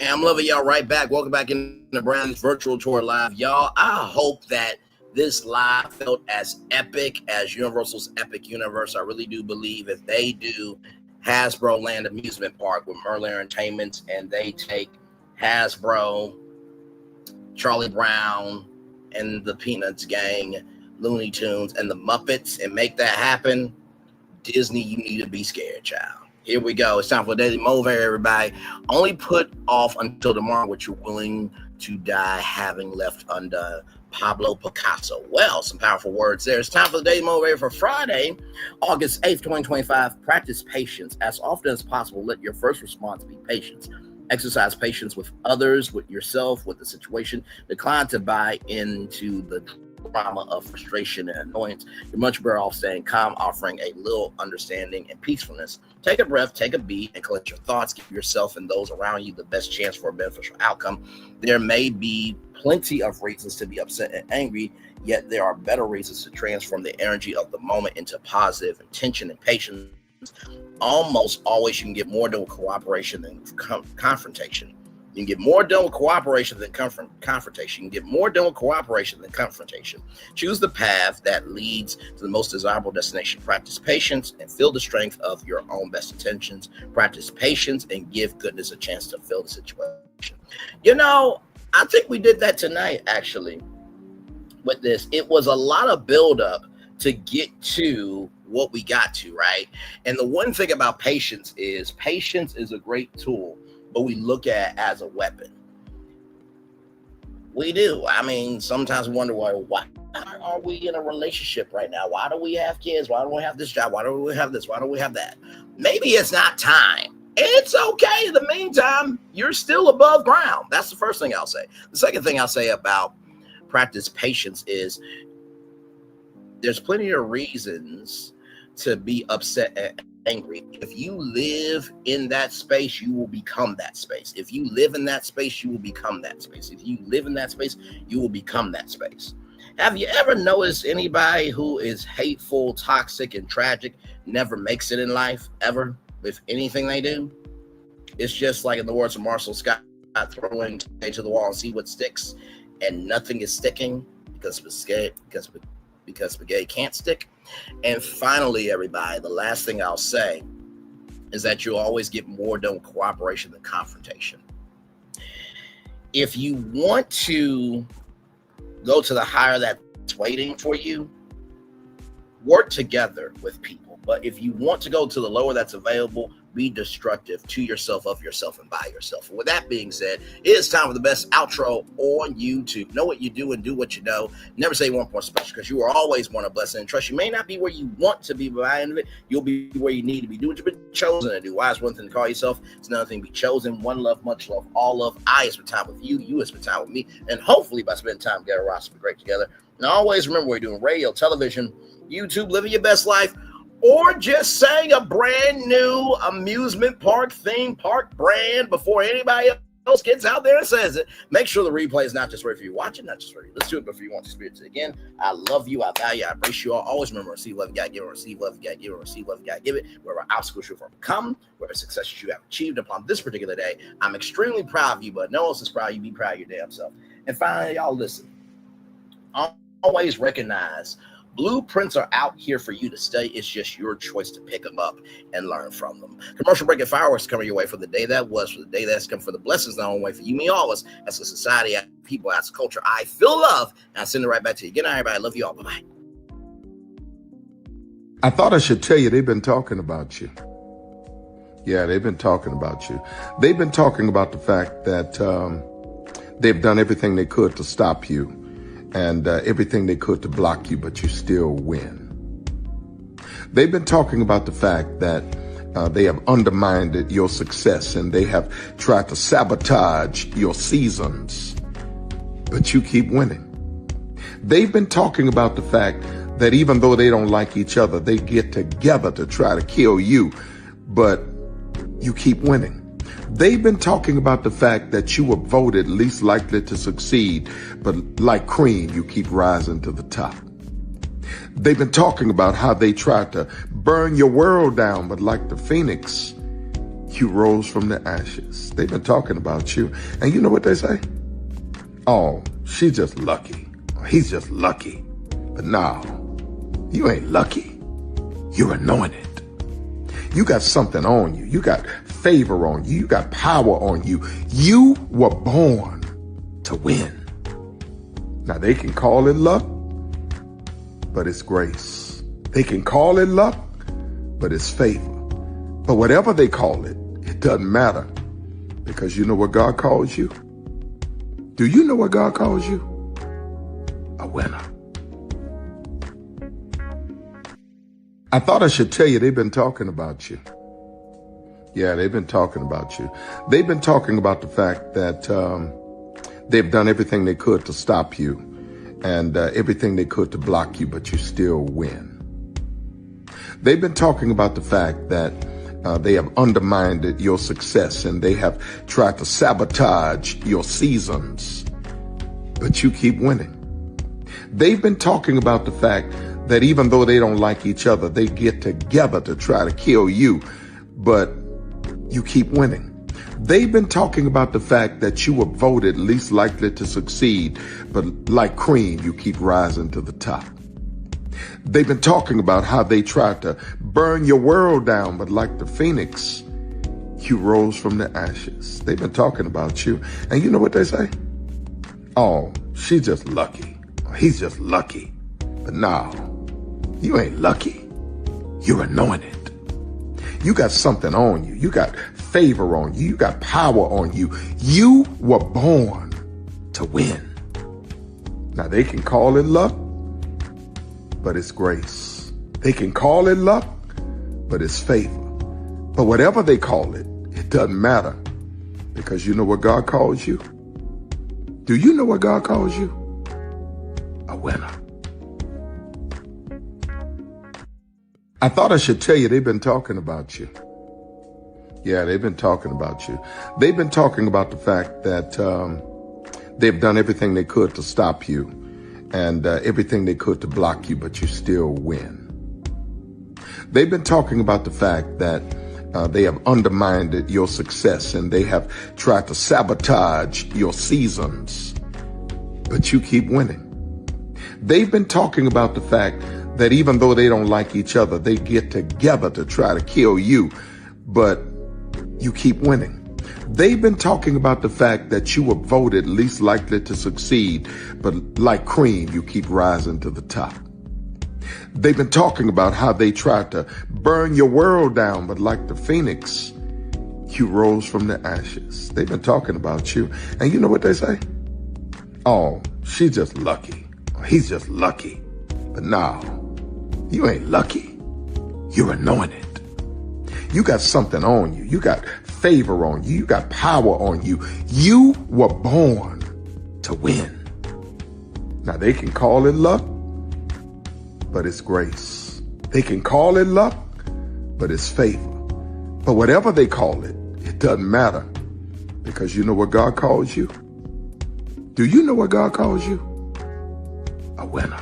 And I'm loving y'all right back. Welcome back into Brandon's virtual tour live. Y'all, I hope that this live felt as epic as Universal's Epic Universe. I really do believe if they do Hasbro Land Amusement Park with Merlin Entertainment and they take Hasbro, Charlie Brown, and the Peanuts gang, Looney Tunes, and the Muppets and make that happen, Disney, you need to be scared, child. Here we go. It's time for Daily Mover, everybody. Only put off until tomorrow what you're willing to die having left undone. Pablo Picasso. Well, some powerful words there. It's time for the Daily Mover for Friday, August 8th, 2025. Practice patience. As often as possible, let your first response be patience. Exercise patience with others, with yourself, with the situation. Decline to buy into the drama of frustration and annoyance. You're much better off staying calm, offering a little understanding and peacefulness. Take a breath, take a beat, and collect your thoughts. Give yourself and those around you the best chance for a beneficial outcome. There may be plenty of reasons to be upset and angry, yet there are better reasons to transform the energy of the moment into positive intention and patience. Almost always you can get more done with cooperation than confrontation. You can get more done with cooperation than confrontation. You can get more done with cooperation than confrontation. Choose the path that leads to the most desirable destination. Practice patience and feel the strength of your own best intentions. Practice patience and give goodness a chance to fill the situation. You know, I think we did that tonight, actually, with this. It was a lot of buildup to get to what we got to, right? And the one thing about patience is a great tool, but we look at it as a weapon. We do. I mean, sometimes we wonder why are we in a relationship right now? Why do we have kids? Why don't we have this job? Why don't we have this? Why don't we have that? Maybe it's not time. It's okay. In the meantime, you're still above ground. That's the first thing I'll say. The second thing I'll say about practice patience is there's plenty of reasons to be upset and angry. If you live in that space, you will become that space. If you live in that space, you will become that space. If you live in that space, you will become that space. Have you ever noticed anybody who is hateful, toxic, and tragic never makes it in life, ever, with anything they do? It's just like in the words of Marcel Scott, throwing to the wall and see what sticks, and nothing is sticking because spaghetti can't stick. And finally, everybody, the last thing I'll say is that you'll always get more done with cooperation than confrontation. If you want to go to the higher that's waiting for you, work together with people. But if you want to go to the lower that's available, be destructive to yourself, of yourself, and by yourself. And with that being said, it is time for the best outro on YouTube. Know what you do and do what you know. Never say one point special, because you are always one of blessing and trust. You may not be where you want to be, but by the end of it, you'll be where you need to be. Do what you've been chosen to do. Why is one thing to call yourself? It's another thing to be chosen. One love, much love, all love. I have spent time with you. You have spent time with me. And hopefully by spending time together, we'll be great together. And always remember, we're doing radio, television, YouTube, living your best life, or just saying a brand new amusement park, theme park brand before anybody else gets out there and says it. Make sure the replay is not just right for you watching, not just for you. Let's do it before you want to experience it again. I love you. I value you. I embrace you all. Always remember, receive love you got to give it, receive love you got to give it, receive love you got to give it. Wherever obstacles you have overcome, wherever successes you have achieved upon this particular day, I'm extremely proud of you, but no one else is proud of you. Be proud of your damn self. And finally, y'all listen. Always recognize blueprints are out here for you to stay. It's just your choice to pick them up and learn from them. Commercial break and fireworks coming your way for the day that was, for the day that's come, for the blessings that on way for you, me, all of us, as a society, as people, as a culture. I feel love, and I send it right back to you. Good night, everybody. I love you all. Bye-bye. I thought I should tell you, they've been talking about you. Yeah, they've been talking about you. They've been talking about the fact that they've done everything they could to stop you, and everything they could to block you, but you still win. They've been talking about the fact that they have undermined your success, and they have tried to sabotage your seasons, but you keep winning. They've been talking about the fact that even though they don't like each other, they get together to try to kill you, but you keep winning. They've been talking about the fact that you were voted least likely to succeed, but like cream, you keep rising to the top. They've been talking about how they tried to burn your world down, but like the phoenix, you rose from the ashes. They've been talking about you. And you know what they say? Oh, she's just lucky. He's just lucky. But no, you ain't lucky. You're anointed. You got something on you. You got favor on you. You got power on you. You were born to win. Now they can call it luck, but it's grace. They can call it luck, but it's favor. But whatever they call it, it doesn't matter, because you know what God calls you? Do you know what God calls you? A winner. I thought I should tell you they've been talking about you. Yeah, they've been talking about you. They've been talking about the fact that they've done everything they could to stop you and everything they could to block you, but you still win. They've been talking about the fact that they have undermined your success and they have tried to sabotage your seasons, but you keep winning. They've been talking about the fact that even though they don't like each other, they get together to try to kill you, but you keep winning. They've been talking about the fact that you were voted least likely to succeed, but like cream, you keep rising to the top. They've been talking about how they tried to burn your world down, but like the phoenix, you rose from the ashes. They've been talking about you. And you know what they say? Oh, she's just lucky. He's just lucky. But no, you ain't lucky. You're anointed. You got something on you. You got favor on you. You got power on you. You were born to win. Now they can call it luck, but it's grace. They can call it luck, but it's favor. But whatever they call it, it doesn't matter, because you know what God calls you? Do you know what God calls you? A winner. I thought I should tell you they've been talking about you. Yeah, they've been talking about you. They've been talking about the fact that they've done everything they could to stop you and everything they could to block you, but you still win. They've been talking about the fact that they have undermined your success and they have tried to sabotage your seasons, but you keep winning. They've been talking about the fact that even though they don't like each other, they get together to try to kill you, but you keep winning. They've been talking about the fact that you were voted least likely to succeed, but like cream, you keep rising to the top. They've been talking about how they tried to burn your world down, but like the phoenix, you rose from the ashes. They've been talking about you. And you know what they say? Oh, she's just lucky. He's just lucky. But no, you ain't lucky. You're anointed. You got something on you. You got favor on you. You got power on you. You were born to win. Now they can call it luck, but it's grace. They can call it luck, but it's favor. But whatever they call it, it doesn't matter, because you know what God calls you? Do you know what God calls you? A winner.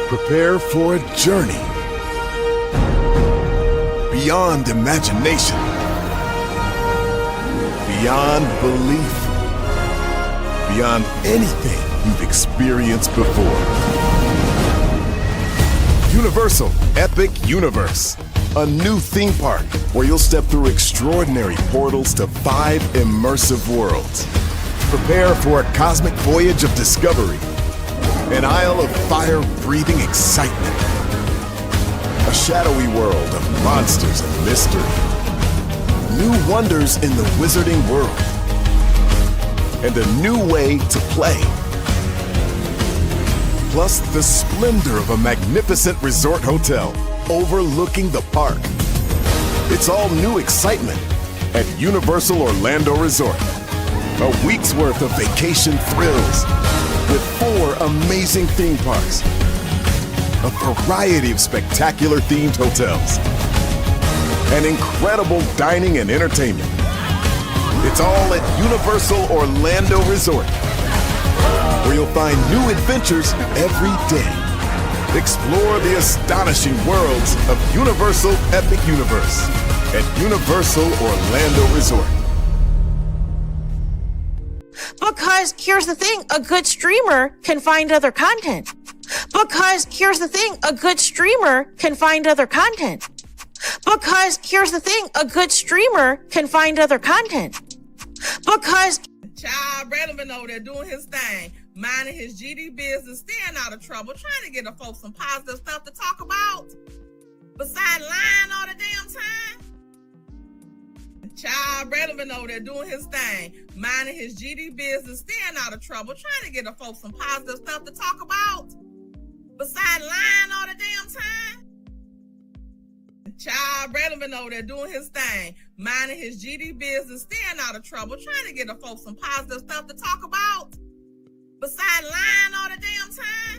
Prepare for a journey beyond imagination, beyond belief, beyond anything you've experienced before. Universal Epic Universe, a new theme park where you'll step through extraordinary portals to 5 immersive worlds. Prepare for a cosmic voyage of discovery, an isle of fire-breathing excitement, a shadowy world of monsters and mystery, new wonders in the wizarding world, and a new way to play. Plus the splendor of a magnificent resort hotel overlooking the park. It's all new excitement at Universal Orlando Resort. A week's worth of vacation thrills with 4 amazing theme parks, a variety of spectacular themed hotels, and incredible dining and entertainment. It's all at Universal Orlando Resort. where you'll find new adventures every day. Explore the astonishing worlds of Universal Epic Universe at Universal Orlando Resort. Because here's the thing, a good streamer can find other content. Because here's the thing, a good streamer can find other content. Because here's the thing, a good streamer can find other content. Because Child Braylon been over there doing his thing, minding his GD business, staying out of trouble, trying to get the folks some positive stuff to talk about. Besides lying all the damn time. Child Braylon been over there doing his thing, minding his GD business, staying out of trouble, trying to get the folks some positive stuff to talk about. Besides lying all the damn time. Child Braylon been over there doing his thing, minding his GD business, staying out of trouble, trying to get the folks some positive stuff to talk about. Besides lying all the damn time.